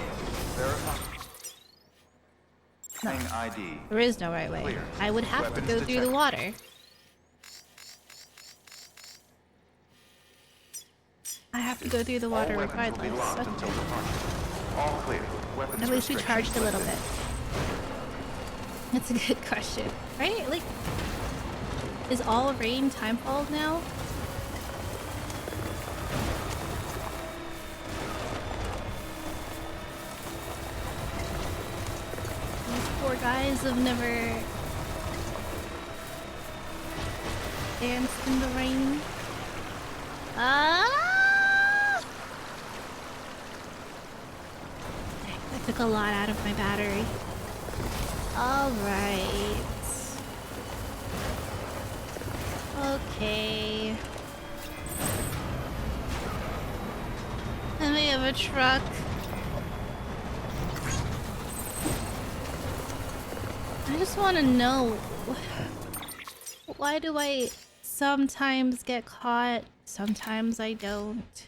Verifying ID. There is no right way. Clear. I would have Weapons to go through the detected. water. I have to go through the water All weapons will be regardless. locked until departure. All clear. Weapons At least we restrictions charged a little lifted. bit. That's a good question. Right? Like, is all rain timefall now? These poor guys have never danced in the rain. Ah! That took a lot out of my battery. Alright. Okay. And we have a truck. I just want to know, why do I sometimes get caught, sometimes I don't?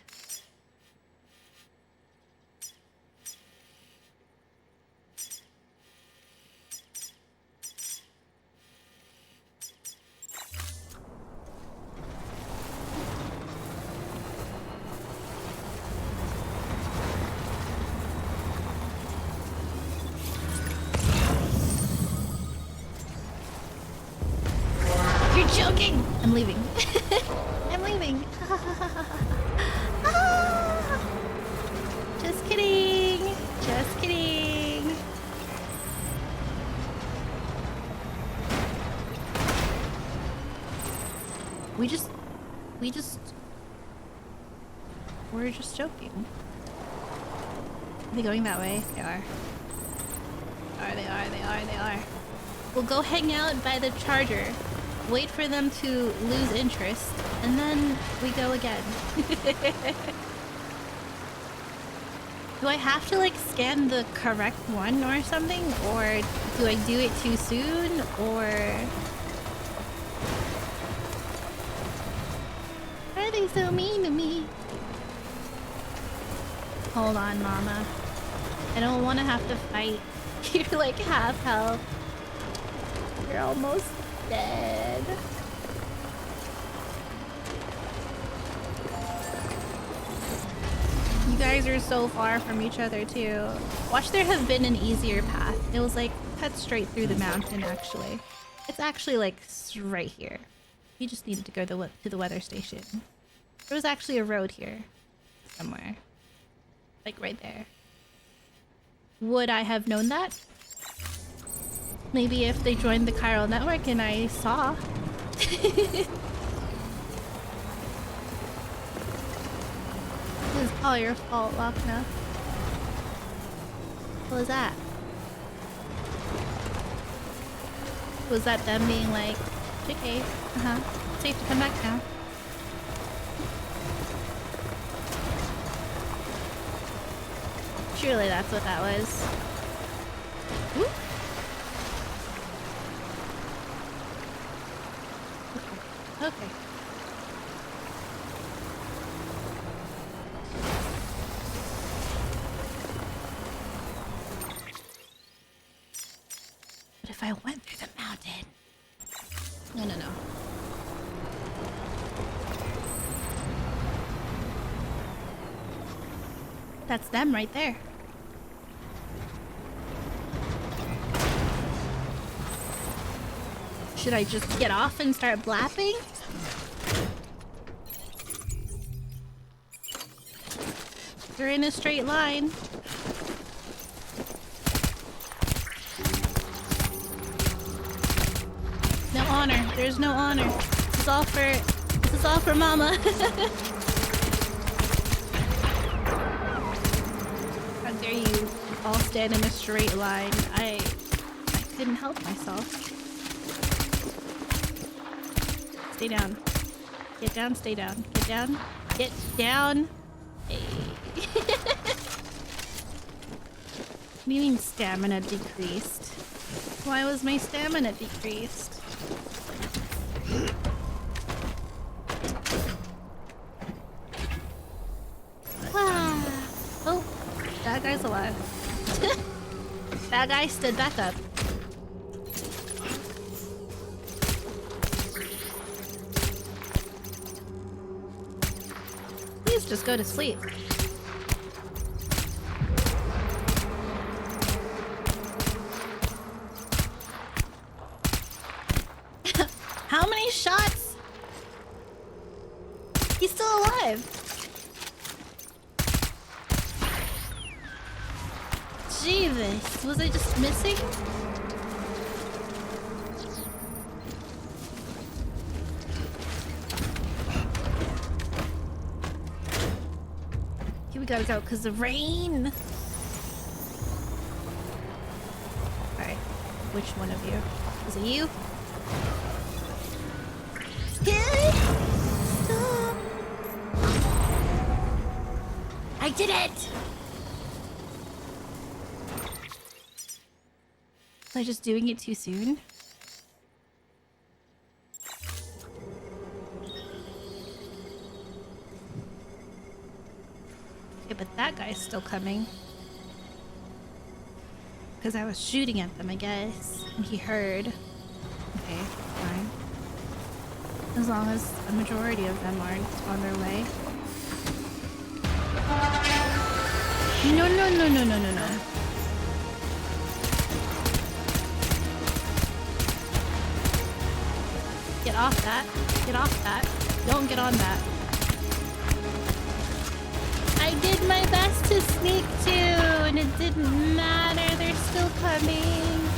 You're joking! I'm leaving. I'm leaving. Ah! Just kidding. Just kidding. We're just joking. Are they going that way? They are. They are. We'll go hang out by the charger. Wait for them to lose interest, and then we go again. Do I have to like scan the correct one or something? Or do I do it too soon? Or... Why are they so mean to me? Hold on, mama. I don't want to have to fight. You're like half health. You're almost dead. You guys are so far from each other too. Watch there have been an easier path. It was like cut straight through the mountain actually. It's actually like right here. You just needed to go to the weather station. There was actually a road here somewhere. Like right there. Would I have known that? Maybe if they joined the chiral network and I saw. This is all your fault, Lochna. What was that? Was that them being like, okay, safe to come back now? Surely that's what that was. Whoop. Okay. if I went through the mountain? No, no, no. That's them right there. Should I just get off and start blapping? They're in a straight line. No honor. There's no honor. This is all for mama. How dare you all stand in a straight line? I couldn't help myself. Stay down. Get down, stay down. Get down. Get down. Hey. What do you mean stamina decreased? Why was my stamina decreased? Oh, that guy's alive. That guy stood back up. Please just go to sleep. How many shots? He's still alive. Jeeves, was I just missing? Okay, we gotta go because of rain. Alright, which one of you? Is it you? Stop. I did it! Was I just doing it too soon? Okay, but that guy's still coming. Because I was shooting at them, I guess. And he heard. Okay, fine. As long as a majority of them aren't on their way. No, no, no, no, no, no, no. Get off that. Get off that. Don't get on that. I did my best to sneak too, and it didn't matter. They're still coming.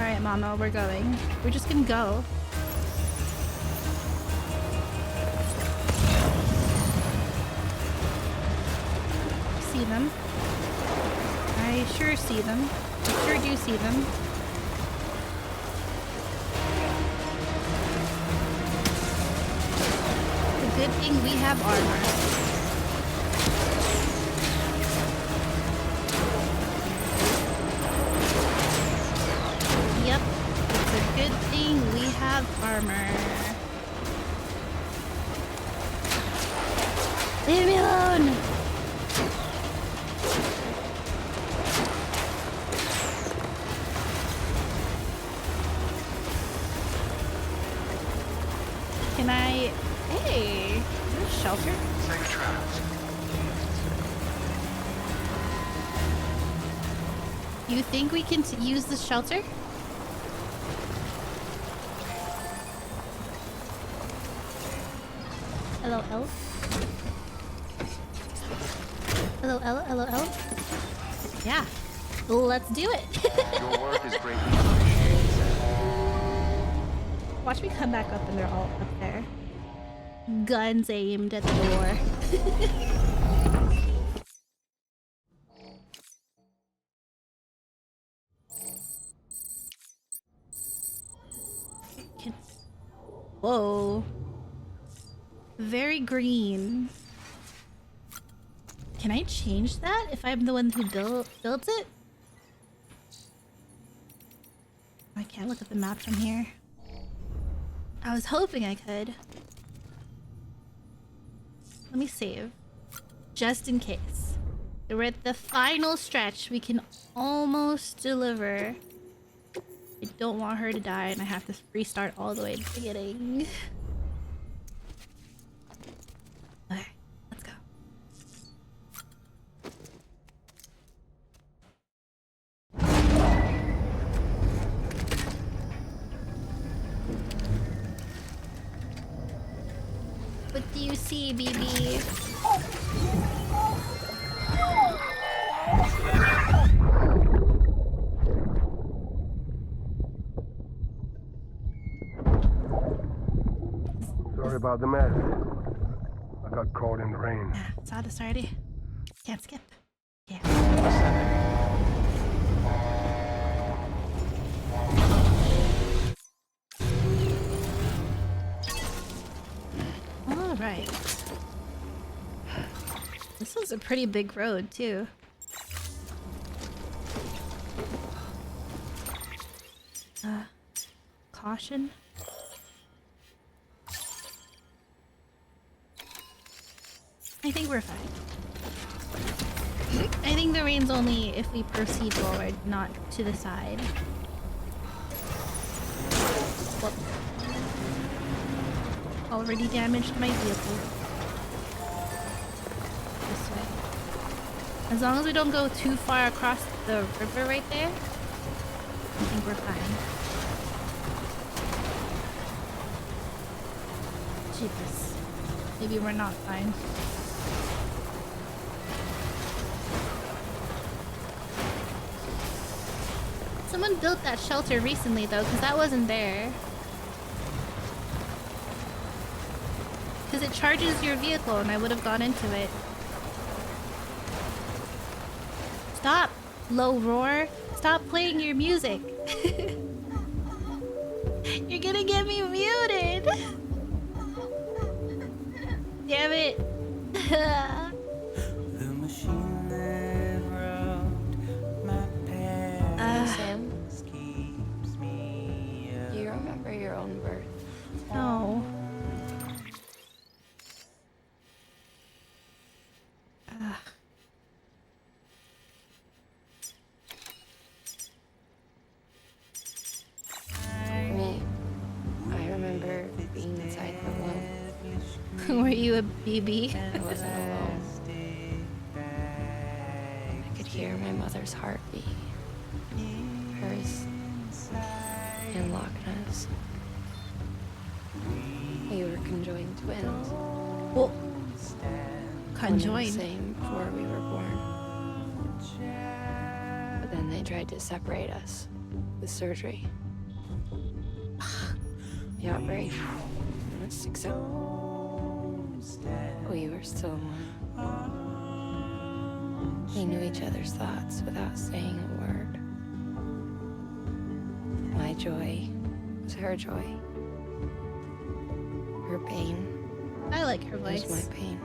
Alright, Mama, we're going. We're just gonna go. See them. I sure see them. I sure do see them. The good thing we have armor. Yep, it's a good thing we have armor. Leave me alone! Can I... Hey! There's a shelter. Safe travels. You think we can use the shelter? Hello, L. Hello, L. Hello, L. Yeah. Let's do it. Your work is greatly appreciated, Sam. Watch me come back up and they're all up there. Guns aimed at the door. Whoa. Very green. Can I change that if I'm the one who builds it? I can't look at the map from here. I was hoping I could. Let me save. Just in case. We're at the final stretch. We can almost deliver. I don't want her to die and I have to restart all the way to the beginning. Okay, let's go. What do you see, BB? Sorry about the mess. I got caught in the rain. Saw this already. Can't skip. Yeah. All right. This was a pretty big road too. Caution. I think we're fine. I think the rain's only if we proceed forward, not to the side. Whoop. Already damaged my vehicle. This way. As long as we don't go too far across the river right there, I think we're fine. Jeepers. Maybe we're not fine. Someone built that shelter recently though, because that wasn't there. Because it charges your vehicle and I would have gone into it. Stop, low roar. Stop playing your music. You're gonna get me muted. Damn it. Sam, do you remember your own birth? No. Me, I remember being inside the womb. Were you a BB? I wasn't alone. I could hear my mother's heartbeat. Hers and Lochna's. We were conjoined twins. Oh. One and the Conjoined. same before we were born. But then they tried to separate us with surgery. The outbreak was successful. We were still one. We knew each other's thoughts without saying a word. My joy was her joy. Her pain I like her was voice. my pain.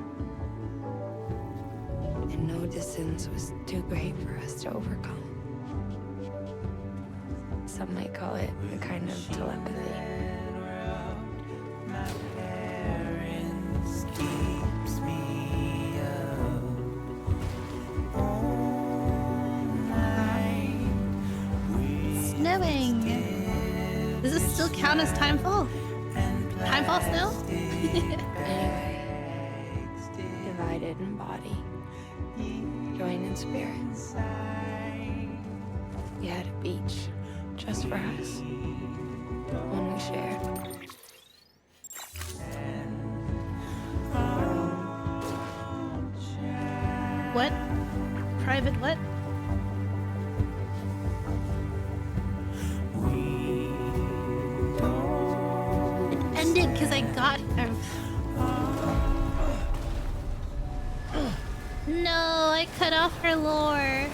And no distance was too great for us to overcome. Some might call it a kind of telepathy. Snowing. Does this still count as timefall? Timefall still? Anyway, divided in body, joined in spirit. We had a beach just for us, one we shared. Our own. What? Private what? It ended because I got her. No, I cut off her lore.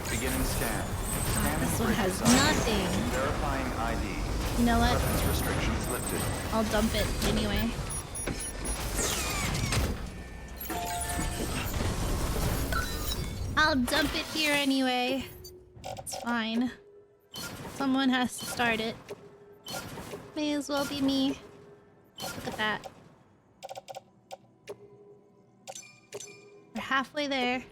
Beginning scan. Scanning This one has bridges. nothing. Verifying ID. You know what? Weapons restrictions lifted. I'll dump it anyway. I'll dump it here anyway. It's fine. Someone has to start it. May as well be me. Look at that. We're halfway there.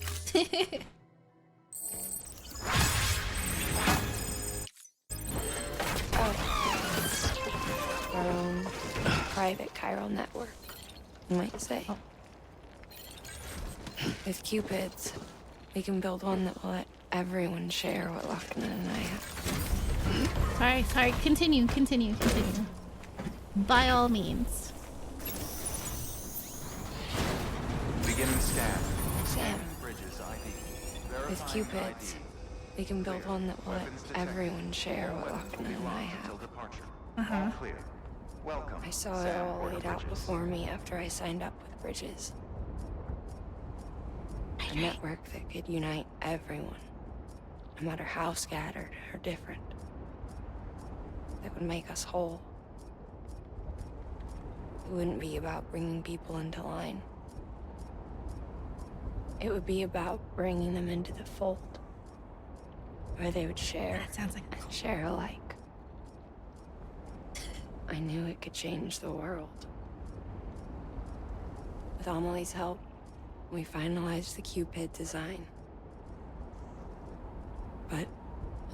Our own private chiral network, you might say. Oh. With Cupids, we can build one that will let everyone share what Lochner and I have. Sorry. Continue. By all means. Beginning scan. Sam, Bridges ID. with Verifying Cupids, ID. we can build one that will let Weapons detected. everyone share what Weapons will Lochner be and I locked until have. departure. All clear. Welcome. I saw it Sam all Porter laid out Bridges. before me after I signed up with Bridges. A network that could unite everyone, no matter how scattered or different. That would make us whole. It wouldn't be about bringing people into line. It would be about bringing them into the fold, where they would share That sounds like a and share alike. I knew it could change the world. With Amelie's help, we finalized the Cupid design. But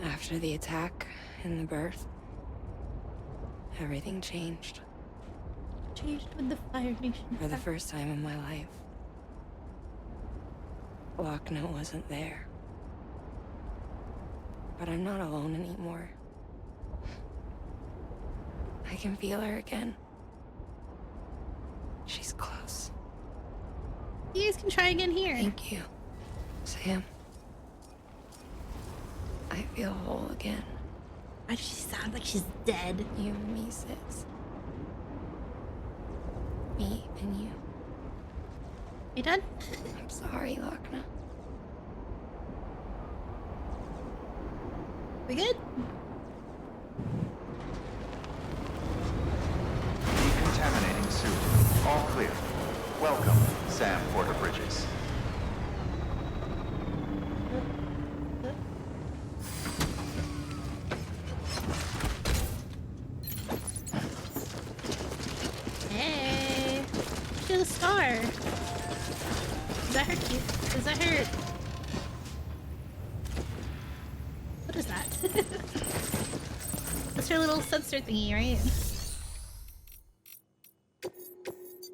after the attack and the birth, everything changed. changed with the Fire Nation. For the first time in my life, Lochner wasn't there. But I'm not alone anymore. I can feel her again. She's close. You guys can try again here. Thank you, Sam. I feel whole again. Why does she sound like she's dead? You and me, sis. Me and you. You done? I'm sorry, Lochner. We good? Decontaminating suit. All clear. Welcome, Sam Porter Bridges. Hey. She's a star. Is that her cute? Is that her? What is that? That's her little sensor thingy, right?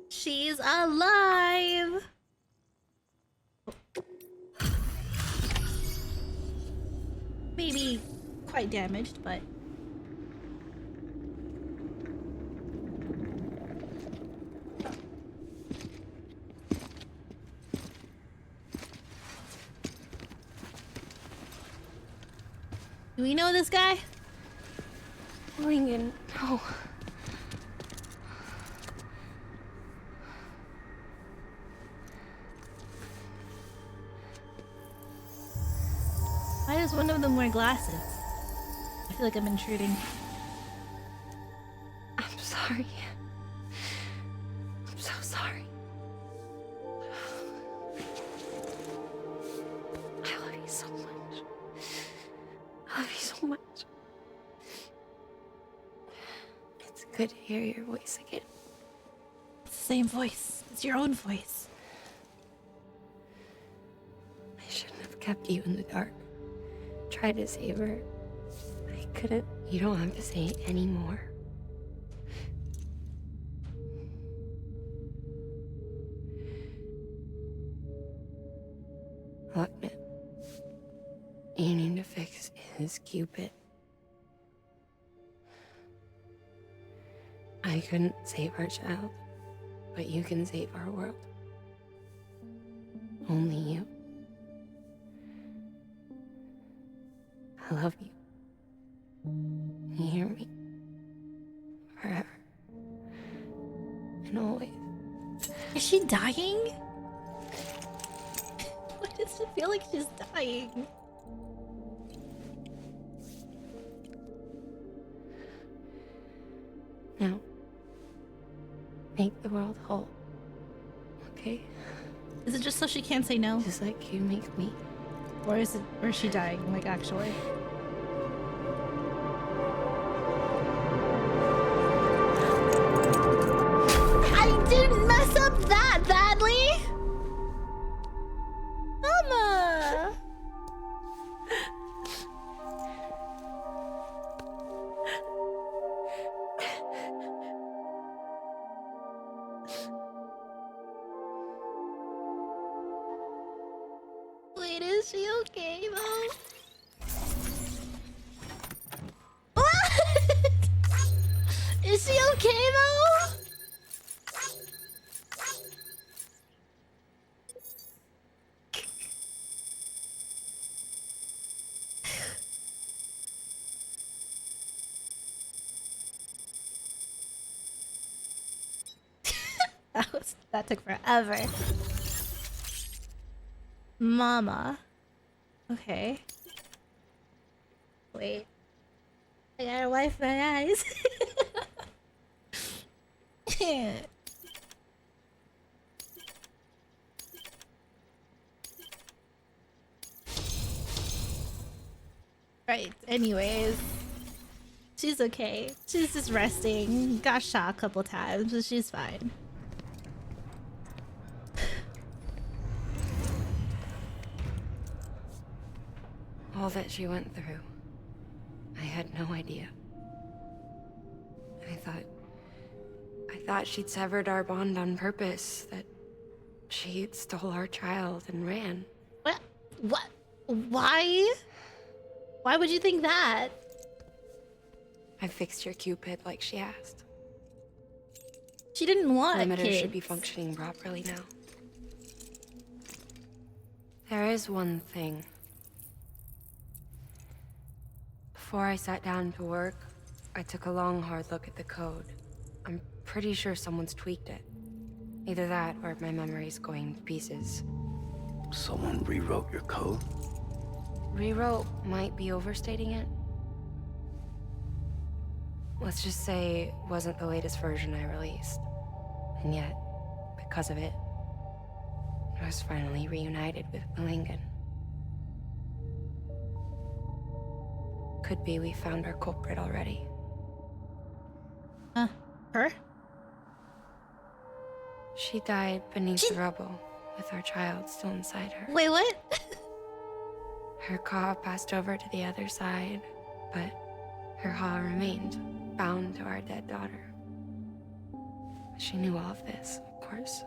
She's alive! Maybe quite damaged, but... Do we know this guy? Lincoln, no. Why does one of them wear glasses? I feel like I'm intruding. I'm sorry. I'm so sorry. I love you so much. I love you so much. It's good to hear your voice again. It's the same voice. It's your own voice. I shouldn't have kept you in the dark. Tried to save her. I couldn't. You don't have to say it anymore. Lochner, you need to fix his Cupid. I couldn't save our child, but you can save our world. Only you. I love you. You hear me? Forever. And always. Is she dying? Why does it feel like she's dying? Now, make the world whole. Okay? Is it just so she can't say no? Just like you make me. Or is she dying, like actually? I didn't mess up that badly! Wait, is she okay though? What? Is she okay though? That took forever. Mama. Okay. Wait. I gotta wipe my eyes. Right, anyways. She's okay. She's just resting. Got shot a couple times, but she's fine. All that she went through, I had no idea. I thought she'd severed our bond on purpose, that she stole our child and ran. What? What? Why? Why would you think that? I fixed your Cupid like she asked. She didn't want Limiter kids. should be functioning properly now. There is one thing. Before I sat down to work, I took a long, hard look at the code. I'm pretty sure someone's tweaked it. Either that, or my memory's going to pieces. Someone rewrote your code? Rewrote might be overstating it. Let's just say it wasn't the latest version I released. And yet, because of it, I was finally reunited with Malingen. Could be we found our culprit already. Her? She died beneath the rubble, with our child still inside her. Wait, what? Her Ka passed over to the other side, but her Ha remained, bound to our dead daughter. She knew all of this, of course.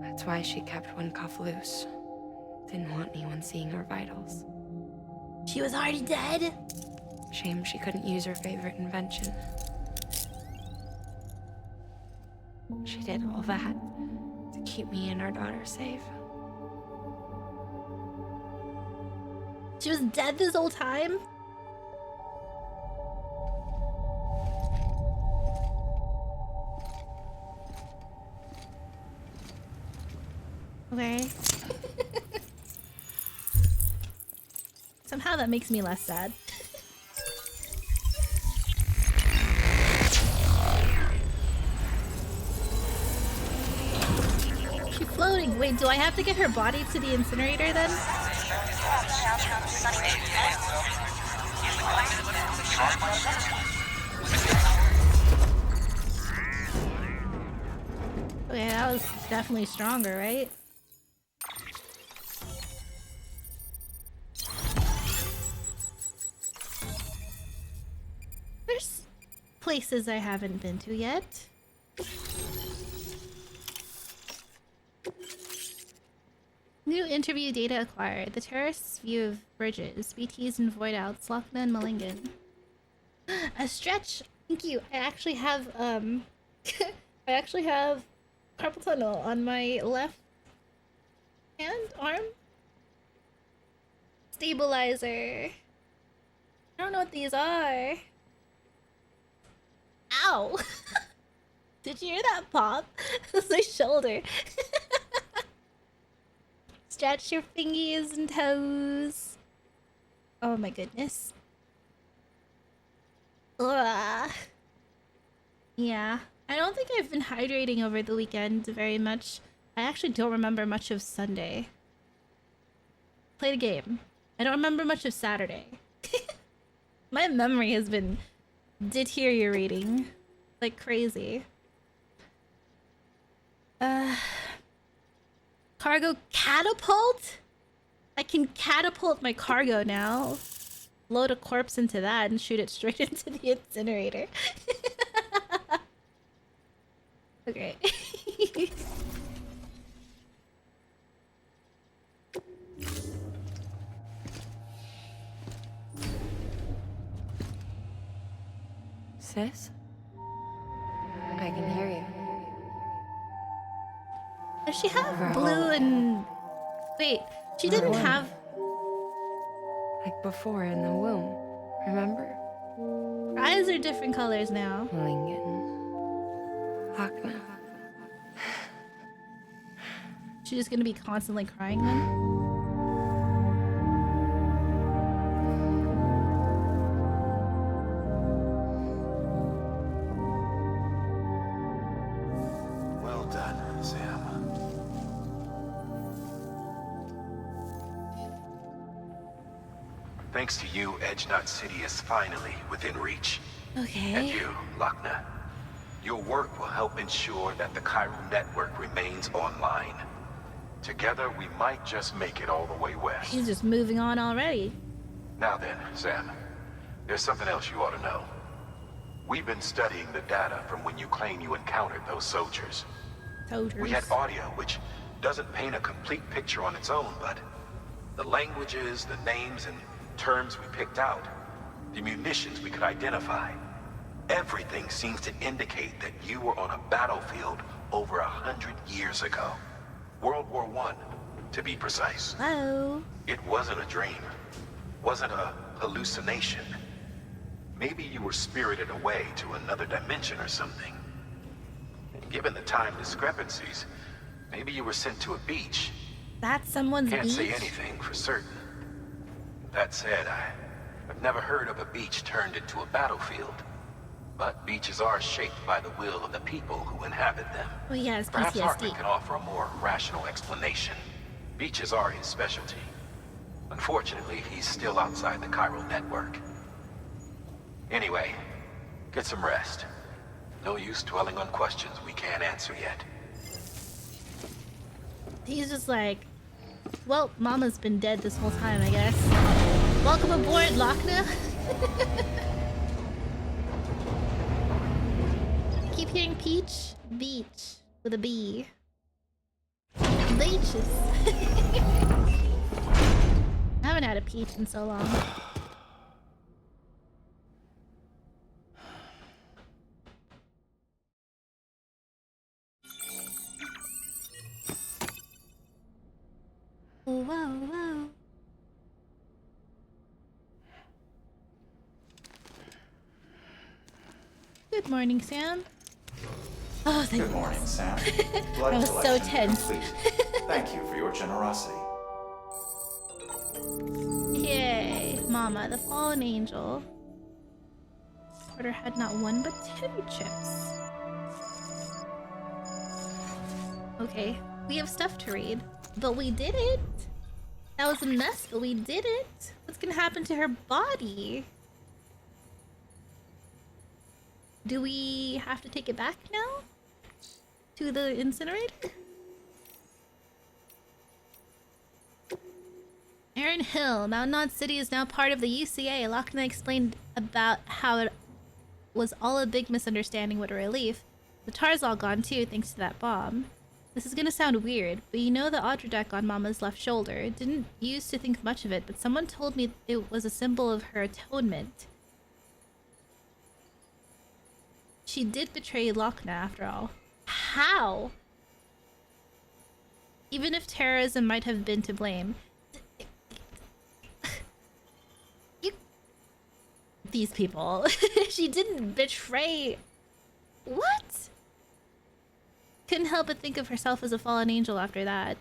That's why she kept one cuff loose. Didn't want anyone seeing her vitals. She was already dead? Shame she couldn't use her favorite invention. She did all that to keep me and our daughter safe. She was dead this whole time? Okay. Somehow that makes me less sad. She's floating. Wait, do I have to get her body to the incinerator then? Okay, that was definitely stronger, right? There's places I haven't been to yet. New interview data acquired. The terrorists' view of bridges, BTs and void outs, Lochna and Malingen. A stretch. Thank you. I actually have I actually have carpal tunnel on my left hand arm. Stabilizer. I don't know what these are. Ow! Did you hear that pop? It was my shoulder. Stretch your fingies and toes. Oh my goodness. Ugh. Yeah. I don't think I've been hydrating over the weekend very much. I actually don't remember much of Sunday. Played a game. I don't remember much of Saturday. My memory has been deteriorating like crazy. Cargo catapult? I can catapult my cargo now. Load a corpse into that and shoot it straight into the incinerator. Okay. Sis? I can hear you. Does she have Bro. blue and... Wait, she didn't Bro. have... Like before in the womb. Remember? Her eyes are different colors now. Lingen. Lochna. She's just gonna be constantly crying then? Well done, Sam. Thanks to you, Edgenut City is finally within reach. And Okay. you, Lochna, your work will help ensure that the chiral network remains online. Together, we might just make it all the way west. He's just moving on already. Now then, Sam, there's something else you ought to know. We've been studying the data from when you claim you encountered those soldiers. Soldiers. We had audio, which doesn't paint a complete picture on its own, but the languages, the names, and terms we picked out, the munitions we could identify, everything seems to indicate that you were on a battlefield over 100 years ago. World War I, to be precise. Hello. It wasn't a dream. Wasn't a hallucination. Maybe you were spirited away to another dimension or something. And given the time discrepancies, maybe you were sent to a beach. That's someone's Can't beach? say anything for certain. That said, I've never heard of a beach turned into a battlefield. But beaches are shaped by the will of the people who inhabit them. Well, he has Perhaps Hartman PTSD. can offer a more rational explanation. Beaches are his specialty. Unfortunately, he's still outside the chiral network. Anyway, get some rest. No use dwelling on questions we can't answer yet. He's just like, well, Mama's been dead this whole time, I guess. Welcome aboard, Lochna. I keep hearing Peach, Beach, with a B. Beaches. I haven't had a peach in so long. Whoa, whoa. Good morning, Sam. Oh, thank Good morning, Sam. I was so collection tense. complete. Thank you for your generosity. Yay, Mama, the fallen angel. Porter had not one but 10 chips. Okay, we have stuff to read, but we did it. That was a mess, but we did it. What's gonna happen to her body? Do we have to take it back now? To the incinerator? Aaron Hill, Mount City is now part of the UCA. Lochna explained about how it was all a big misunderstanding with a relief. The tar's all gone too, thanks to that bomb. This is gonna sound weird, but you know the Audradek on Mama's left shoulder. Didn't used to think much of it, but someone told me it was a symbol of her atonement. She did betray Lochna after all. How? Even if terrorism might have been to blame. These people. She didn't betray... What? Couldn't help but think of herself as a fallen angel after that.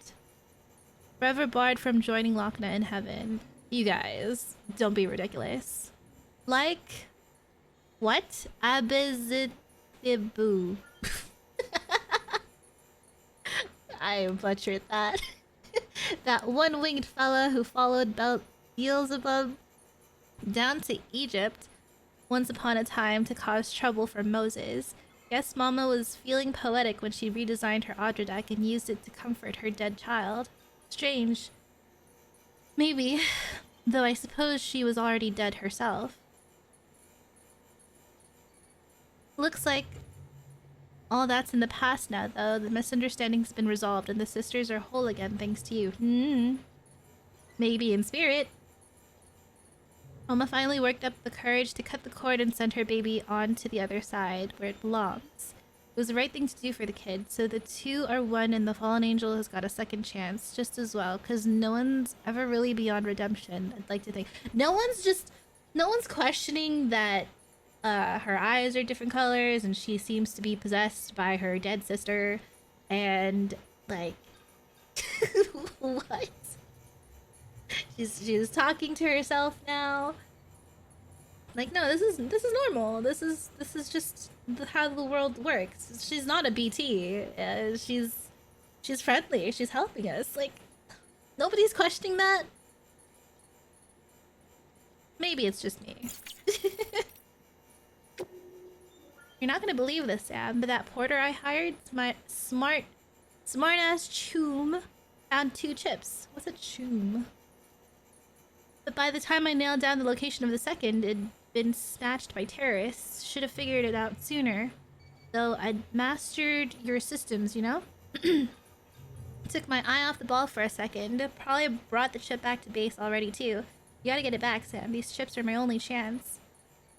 Forever barred from joining Lochna in heaven. You guys, don't be ridiculous. Like... What? Abizitibu. I butchered that. That one-winged fella who followed Beelzebub down to Egypt once upon a time to cause trouble for Moses. Guess Mama was feeling poetic when she redesigned her Audradek and used it to comfort her dead child. Strange. Maybe. Though I suppose she was already dead herself. Looks like all that's in the past now, though. The misunderstanding's been resolved and the sisters are whole again thanks to you. Maybe in spirit. Mama finally worked up the courage to cut the cord and send her baby on to the other side, where it belongs. It was the right thing to do for the kid, so the two are one and the fallen angel has got a second chance, just as well, because no one's ever really beyond redemption, I'd like to think. No one's questioning that her eyes are different colors and she seems to be possessed by her dead sister, and, like, what? She's talking to herself now. Like, no, this is normal. This is just how the world works. She's not a BT. She's friendly. She's helping us. Like, nobody's questioning that. Maybe it's just me. You're not gonna believe this, Sam, but that porter I hired, my smart ass choom, found 2 chips. What's a choom? But by the time I nailed down the location of the second, it'd been snatched by terrorists. Should have figured it out sooner. Though I'd mastered your systems, you know? Took my eye off the ball for a second. Probably brought the chip back to base already too. You gotta get it back, Sam. These chips are my only chance.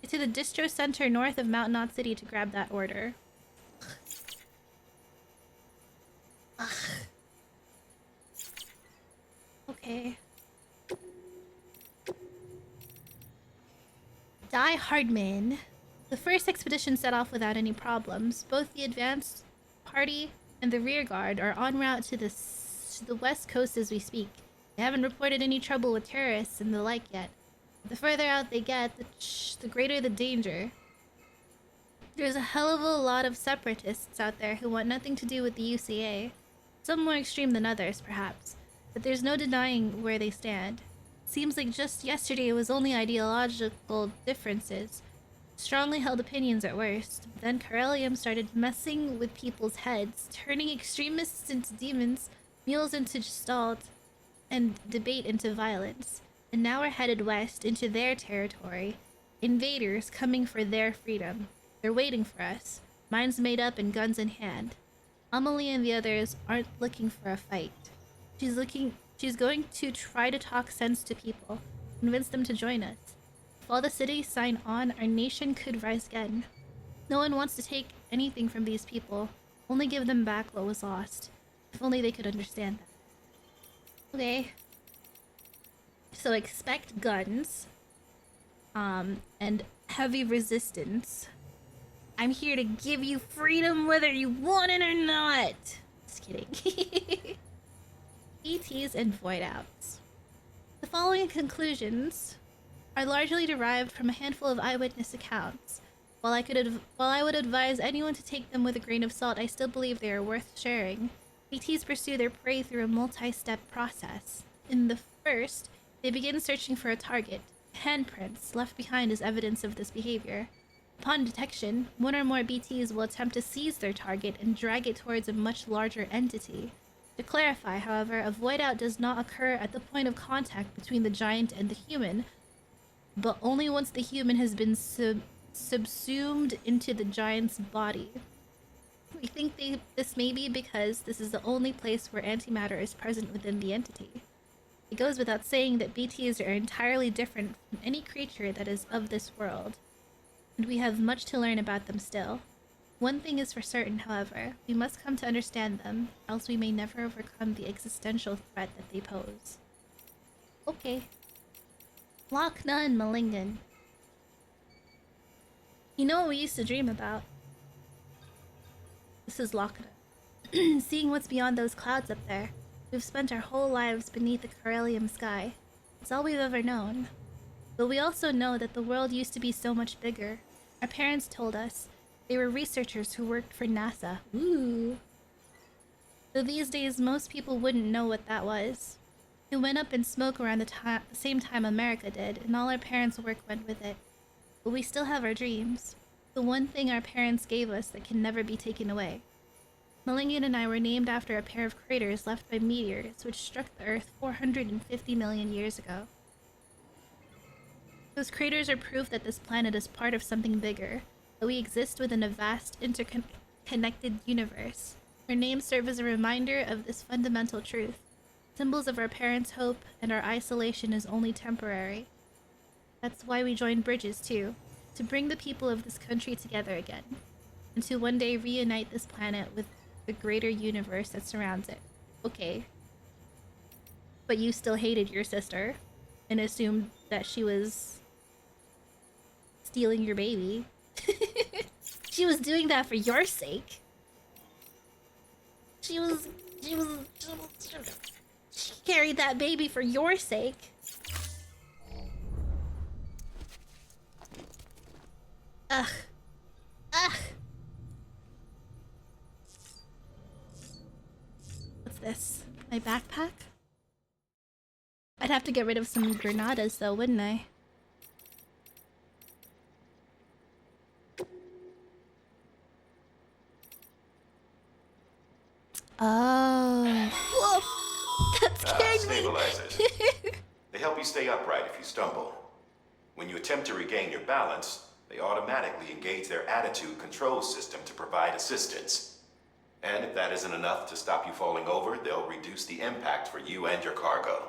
Get to the distro center north of Mountain Knot City to grab that order. Ugh. Okay. Die Hardman. The first expedition set off without any problems. Both the advance party and the rear guard are en route to the west coast as we speak. They haven't reported any trouble with terrorists and the like yet. The further out they get, the greater the danger. There's a hell of a lot of separatists out there who want nothing to do with the UCA. Some more extreme than others, perhaps. But there's no denying where they stand. Seems like just yesterday it was only ideological differences. Strongly held opinions at worst. Then Corellium started messing with people's heads, turning extremists into demons, mules into gestalt, and debate into violence. And now we're headed west into their territory. Invaders coming for their freedom. They're waiting for us. Minds made up and guns in hand. Amelie and the others aren't looking for a fight. She's going to try to talk sense to people, convince them to join us. If all the cities sign on, our nation could rise again. No one wants to take anything from these people, only give them back what was lost. If only they could understand that. Okay. So expect guns, and heavy resistance. I'm here to give you freedom whether you want it or not. Just kidding. ETs and void outs. The following conclusions are largely derived from a handful of eyewitness accounts. While I would advise anyone to take them with a grain of salt, I still believe they are worth sharing. ETs pursue their prey through a multi-step process. In the first, they begin searching for a target. Handprints left behind as evidence of this behavior. Upon detection, one or more BTs will attempt to seize their target and drag it towards a much larger entity. To clarify, however, a void out does not occur at the point of contact between the giant and the human, but only once the human has been subsumed into the giant's body. We think this may be because this is the only place where antimatter is present within the entity. It goes without saying that BTs are entirely different from any creature that is of this world, and we have much to learn about them still. One thing is for certain, however, we must come to understand them, else we may never overcome the existential threat that they pose. Okay. Lochna and Malingen. You know what we used to dream about? This is Lochna. Seeing what's beyond those clouds up there. We've spent our whole lives beneath the Corellium sky. It's all we've ever known. But we also know that the world used to be so much bigger. Our parents told us. They were researchers who worked for NASA. Ooh. Though these days, most people wouldn't know what that was. It went up in smoke around the same time America did, and all our parents' work went with it. But we still have our dreams. The one thing our parents gave us that can never be taken away. Malingen and I were named after a pair of craters left by meteors, which struck the Earth 450 million years ago. Those craters are proof that this planet is part of something bigger, that we exist within a vast, interconnected universe. Our names serve as a reminder of this fundamental truth. Symbols of our parents' hope, and our isolation is only temporary. That's why we joined bridges too. To bring the people of this country together again. And to one day reunite this planet with the greater universe that surrounds it. Okay. But you still hated your sister and assumed that she was stealing your baby. She was doing that for your sake. She carried that baby for your sake. Ugh. Ugh. What's this? My backpack? I'd have to get rid of some granadas though, wouldn't I? Oh. Whoa! That scared me. Stabilizers. They help you stay upright if you stumble. When you attempt to regain your balance, they automatically engage their attitude control system to provide assistance. And if that isn't enough to stop you falling over, they'll reduce the impact for you and your cargo.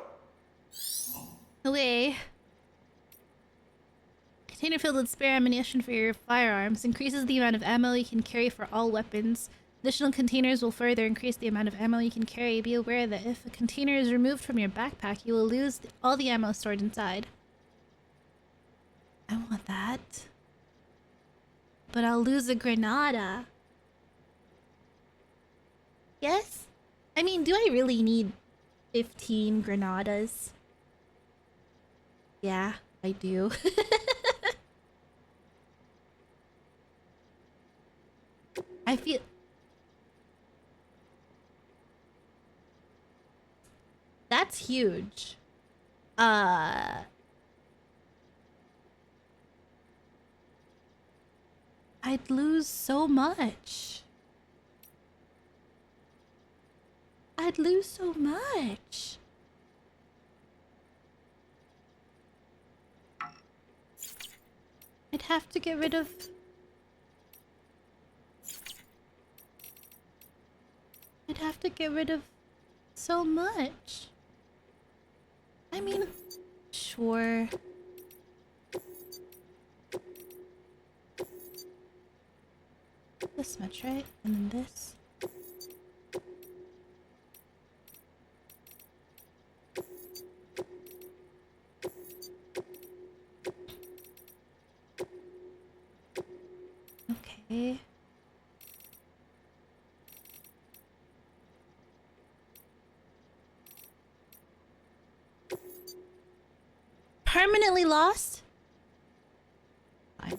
Okay. Container filled with spare ammunition for your firearms increases the amount of ammo you can carry for all weapons. Additional containers will further increase the amount of ammo you can carry. Be aware that if a container is removed from your backpack, you will lose all the ammo stored inside. I want that. But I'll lose a granada. Yes? I mean, do I really need 15 granadas? Yeah, I do. I feel... That's huge. I'd lose so much. I'd lose so much. I'd have to get rid of... I'd have to get rid of so much. I mean, sure. This much, right? And then this. Okay. Permanently lost? Fine.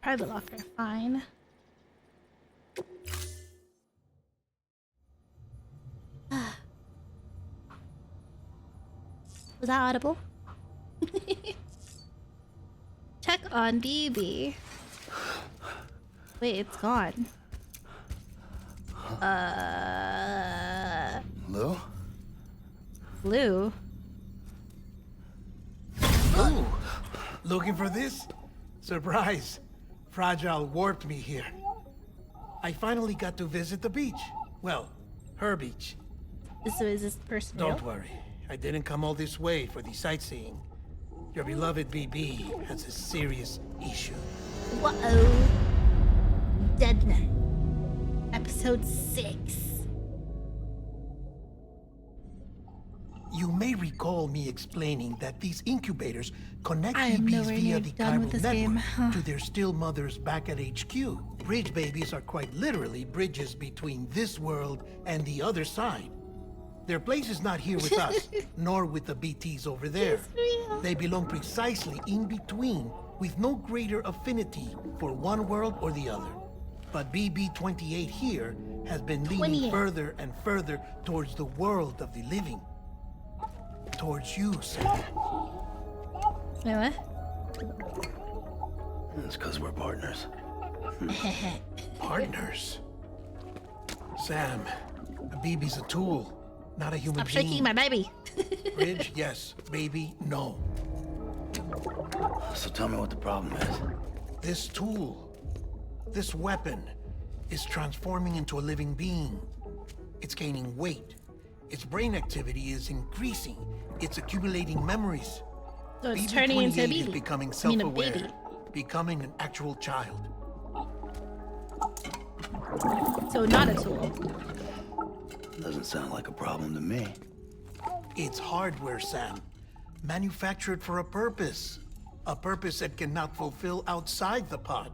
Private locker, fine. Was that audible? Check on BB. Wait, it's gone. Lou? Lou? Ooh, looking for this? Surprise. Fragile warped me here. I finally got to visit the beach. Well, her beach. So is this person real? Don't worry. I didn't come all this way for the sightseeing. Your beloved BB has a serious issue. Whoa. Deadnet. Episode 6. You may recall me explaining that these incubators connect I am BBs nowhere via near the done with chiral this network game, huh? to their still mothers back at HQ. Bridge babies are quite literally bridges between this world and the other side. Their place is not here with us, nor with the BTs over there. They belong precisely in between, with no greater affinity for one world or the other. But BB-28 here has been leaning 28. further and further towards the world of the living. Towards you, Sam. Wait, what? It's because we're partners. Partners. Sam, a BB's a tool, not a human Stop being. shaking my baby. Bridge, yes. Baby, no. So tell me what the problem is. This tool, this weapon, is transforming into a living being. It's gaining weight. Its brain activity is increasing. It's accumulating memories. So it's turning into a BB-28 is baby. becoming I mean, a self-aware, baby. becoming an actual child. So not a tool. Doesn't sound like a problem to me. It's hardware, Sam. Manufactured for a purpose. A purpose that cannot fulfill outside the pod.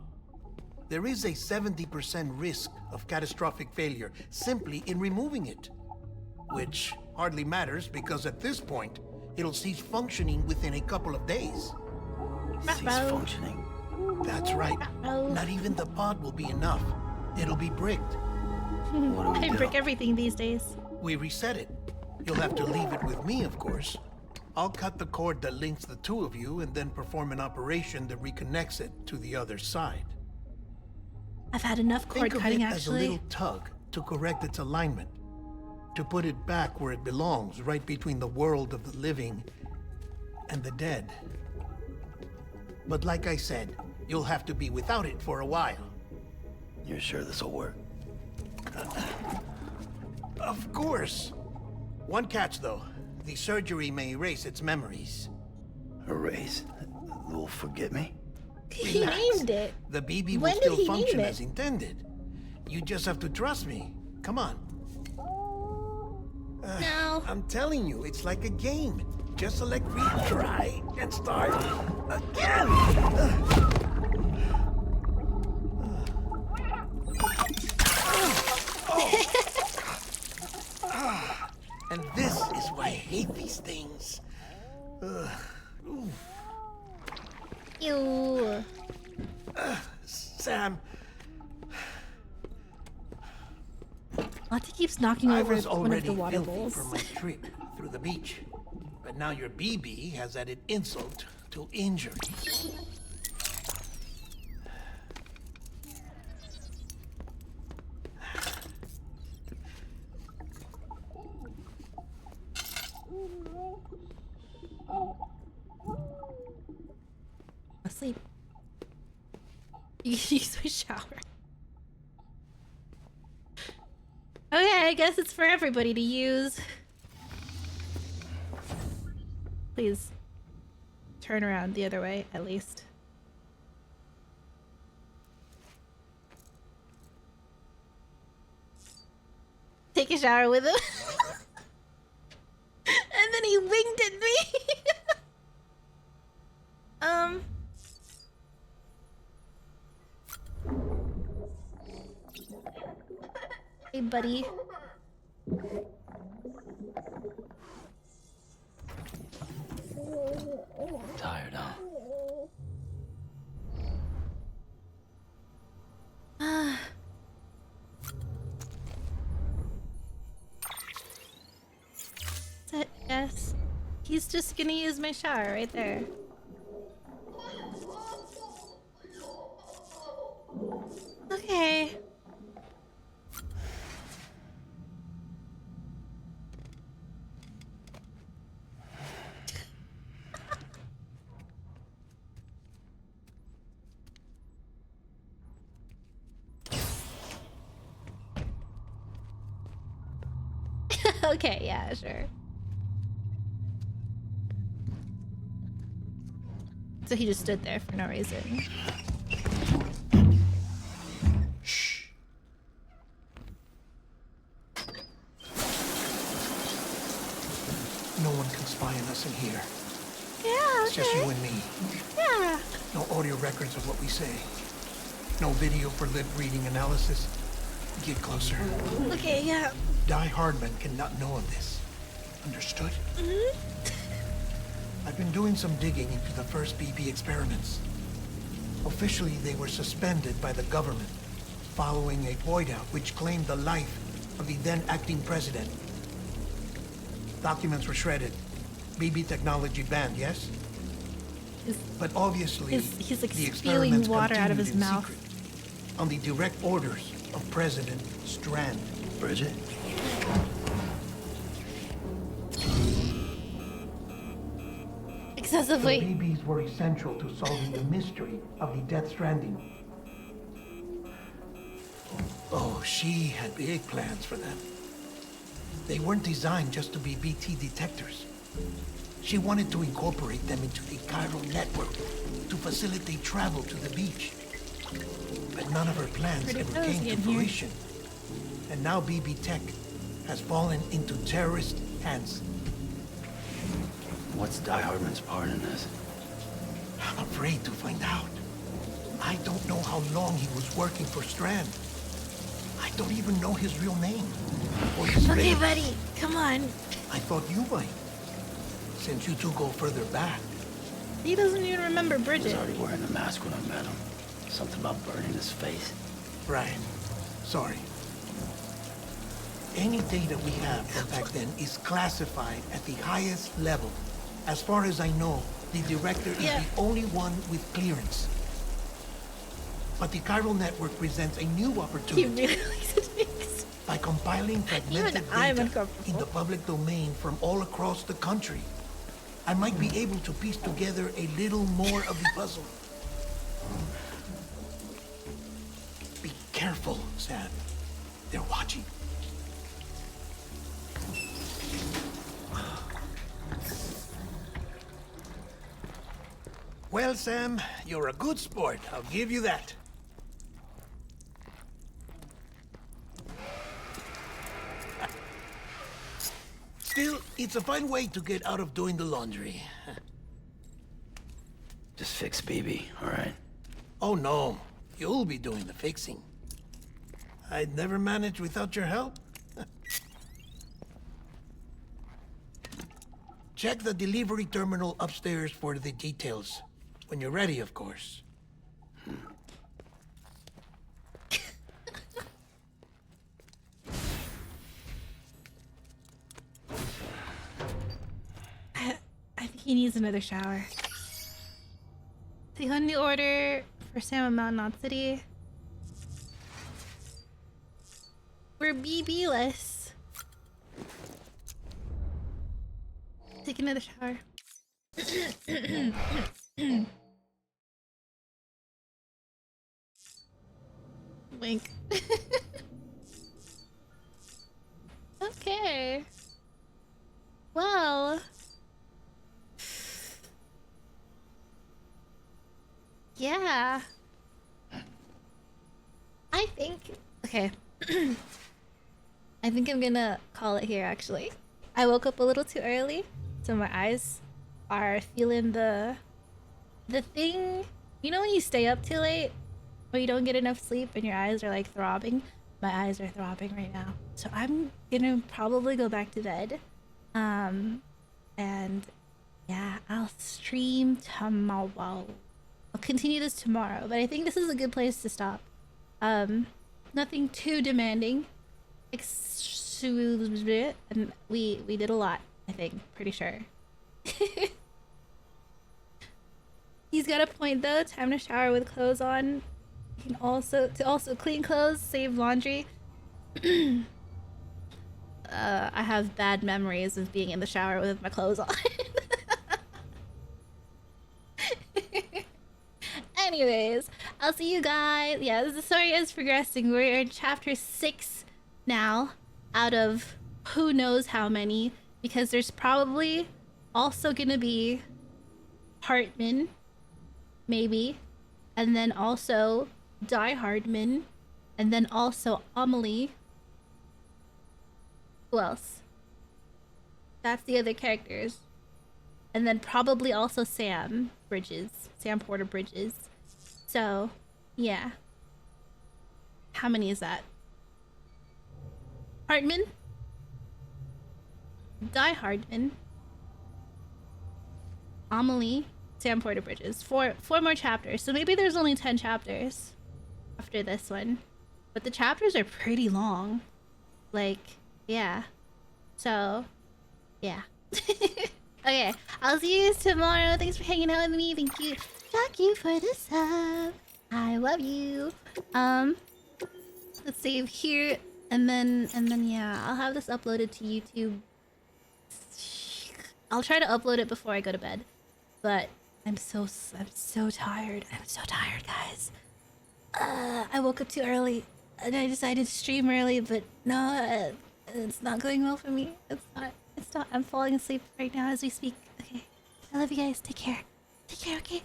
There is a 70% risk of catastrophic failure simply in removing it. Which hardly matters because at this point, it'll cease functioning within a couple of days. Cease functioning. That's right. Not even the pod will be enough. It'll be bricked. What do we I do? brick everything these days. We reset it. You'll have to leave it with me, of course. I'll cut the cord that links the two of you and then perform an operation that reconnects it to the other side. I've had enough cord Think of cutting it as a actually. little tug to correct its alignment. To put it back where it belongs, right between the world of the living and the dead. But like I said, you'll have to be without it for a while. You're sure this'll work? Of course. One catch, though. The surgery may erase its memories. Erase? Will forget me? He Relax. named it. The BB will When did still he name function it? as intended. You just have to trust me. Come on. No. I'm telling you, it's like a game. Just select retry and start again. And this is why I hate these things. Ew. Sam, Lottie keeps knocking I over was one of already the water filthy bowls. from my trip through the beach. But now your BB has added insult to injury. Asleep. You can use my shower. Okay, I guess it's for everybody to use. Please turn around the other way, at least. Take a shower with him. And then he winked at me. Hey, buddy. Tired, huh? That's it, yes. He's just gonna use my shower right there. Okay. Okay, yeah, sure. So he just stood there for no reason. Shh. No one can spy on us in here. Yeah, It's just you and me. Yeah. No audio records of what we say. No video for lip reading analysis. Get closer. Okay, yeah. Die Hardman cannot know of this. Understood? I've been doing some digging into the first BB experiments. Officially, they were suspended by the government following a void out which claimed the life of the then acting president. Documents were shredded. BB technology banned, yes? But obviously, he's like the spewing experiments water out of continued his in mouth. secret, on the direct orders of President Strand. Bridget? Excessively. The BBs were essential to solving the mystery of the Death Stranding. Oh, she had big plans for them. They weren't designed just to be BT detectors. She wanted to incorporate them into the chiral network to facilitate travel to the beach. But none of her plans Pretty ever cozy came to in here. fruition. And now BB Tech has fallen into terrorist hands. What's Die Hardman's part in this? I'm afraid to find out. I don't know how long he was working for Strand. I don't even know his real name. Or his Okay, race. buddy, come on. I thought you might. Since you two go further back. He doesn't even remember He was Bridget. already wearing the mask when I met him. Something about burning his face. Right. Sorry. Any data we have from back then is classified at the highest level. As far as I know, the director is Yeah. the only one with clearance. But the chiral network presents a new He opportunity. really likes his face. By compiling fragmented I'm data uncomfortable. in the public domain from all across the country, I might be able to piece together a little more of the puzzle. Be careful, Sam. They're watching. Well, Sam, you're a good sport. I'll give you that. Still, it's a fine way to get out of doing the laundry. Just fix BB, all right? Oh no, you'll be doing the fixing. I'd never manage without your help. Check the delivery terminal upstairs for the details. When you're ready, of course. I think he needs another shower. So you got the order for Salmon Mountain Knot City. We're BB-less. Take another shower. Wink. Okay. Well. Yeah. I think. Okay. I think I'm gonna call it here actually. I woke up a little too early, so my eyes are feeling the thing. You know when you stay up too late or you don't get enough sleep and your eyes are like throbbing? My eyes are throbbing right now. So I'm gonna probably go back to bed. And yeah, I'll stream tomorrow. I'll continue this tomorrow, but I think this is a good place to stop. Nothing too demanding. And we did a lot, I think, pretty sure. He's got a point though. Time to shower with clothes on. You can also clean clothes, save laundry. I have bad memories of being in the shower with my clothes on. Anyways, I'll see you guys. Yeah, the story is progressing. We're in chapter 6 now, out of who knows how many, because there's probably also gonna be Hartman, maybe, and then also Die Hardman, and then also Amelie. Who else? That's the other characters. And then probably also Sam Porter Bridges. So, yeah. How many is that? Hartman? Die Hardman. Amelie. Sam Porter Bridges. Four more chapters. So maybe there's only 10 chapters after this one. But the chapters are pretty long. Like, yeah. So, yeah. Okay, I'll see you guys tomorrow. Thanks for hanging out with me. Thank you. Thank you for the sub. I love you. Let's save here, and then yeah, I'll have this uploaded to YouTube. I'll try to upload it before I go to bed. But I'm so tired. I'm so tired, guys. I woke up too early, and I decided to stream early, but no, It's not going well for me. It's not. It's not. I'm falling asleep right now as we speak. Okay. I love you guys. Take care. Take care, okay?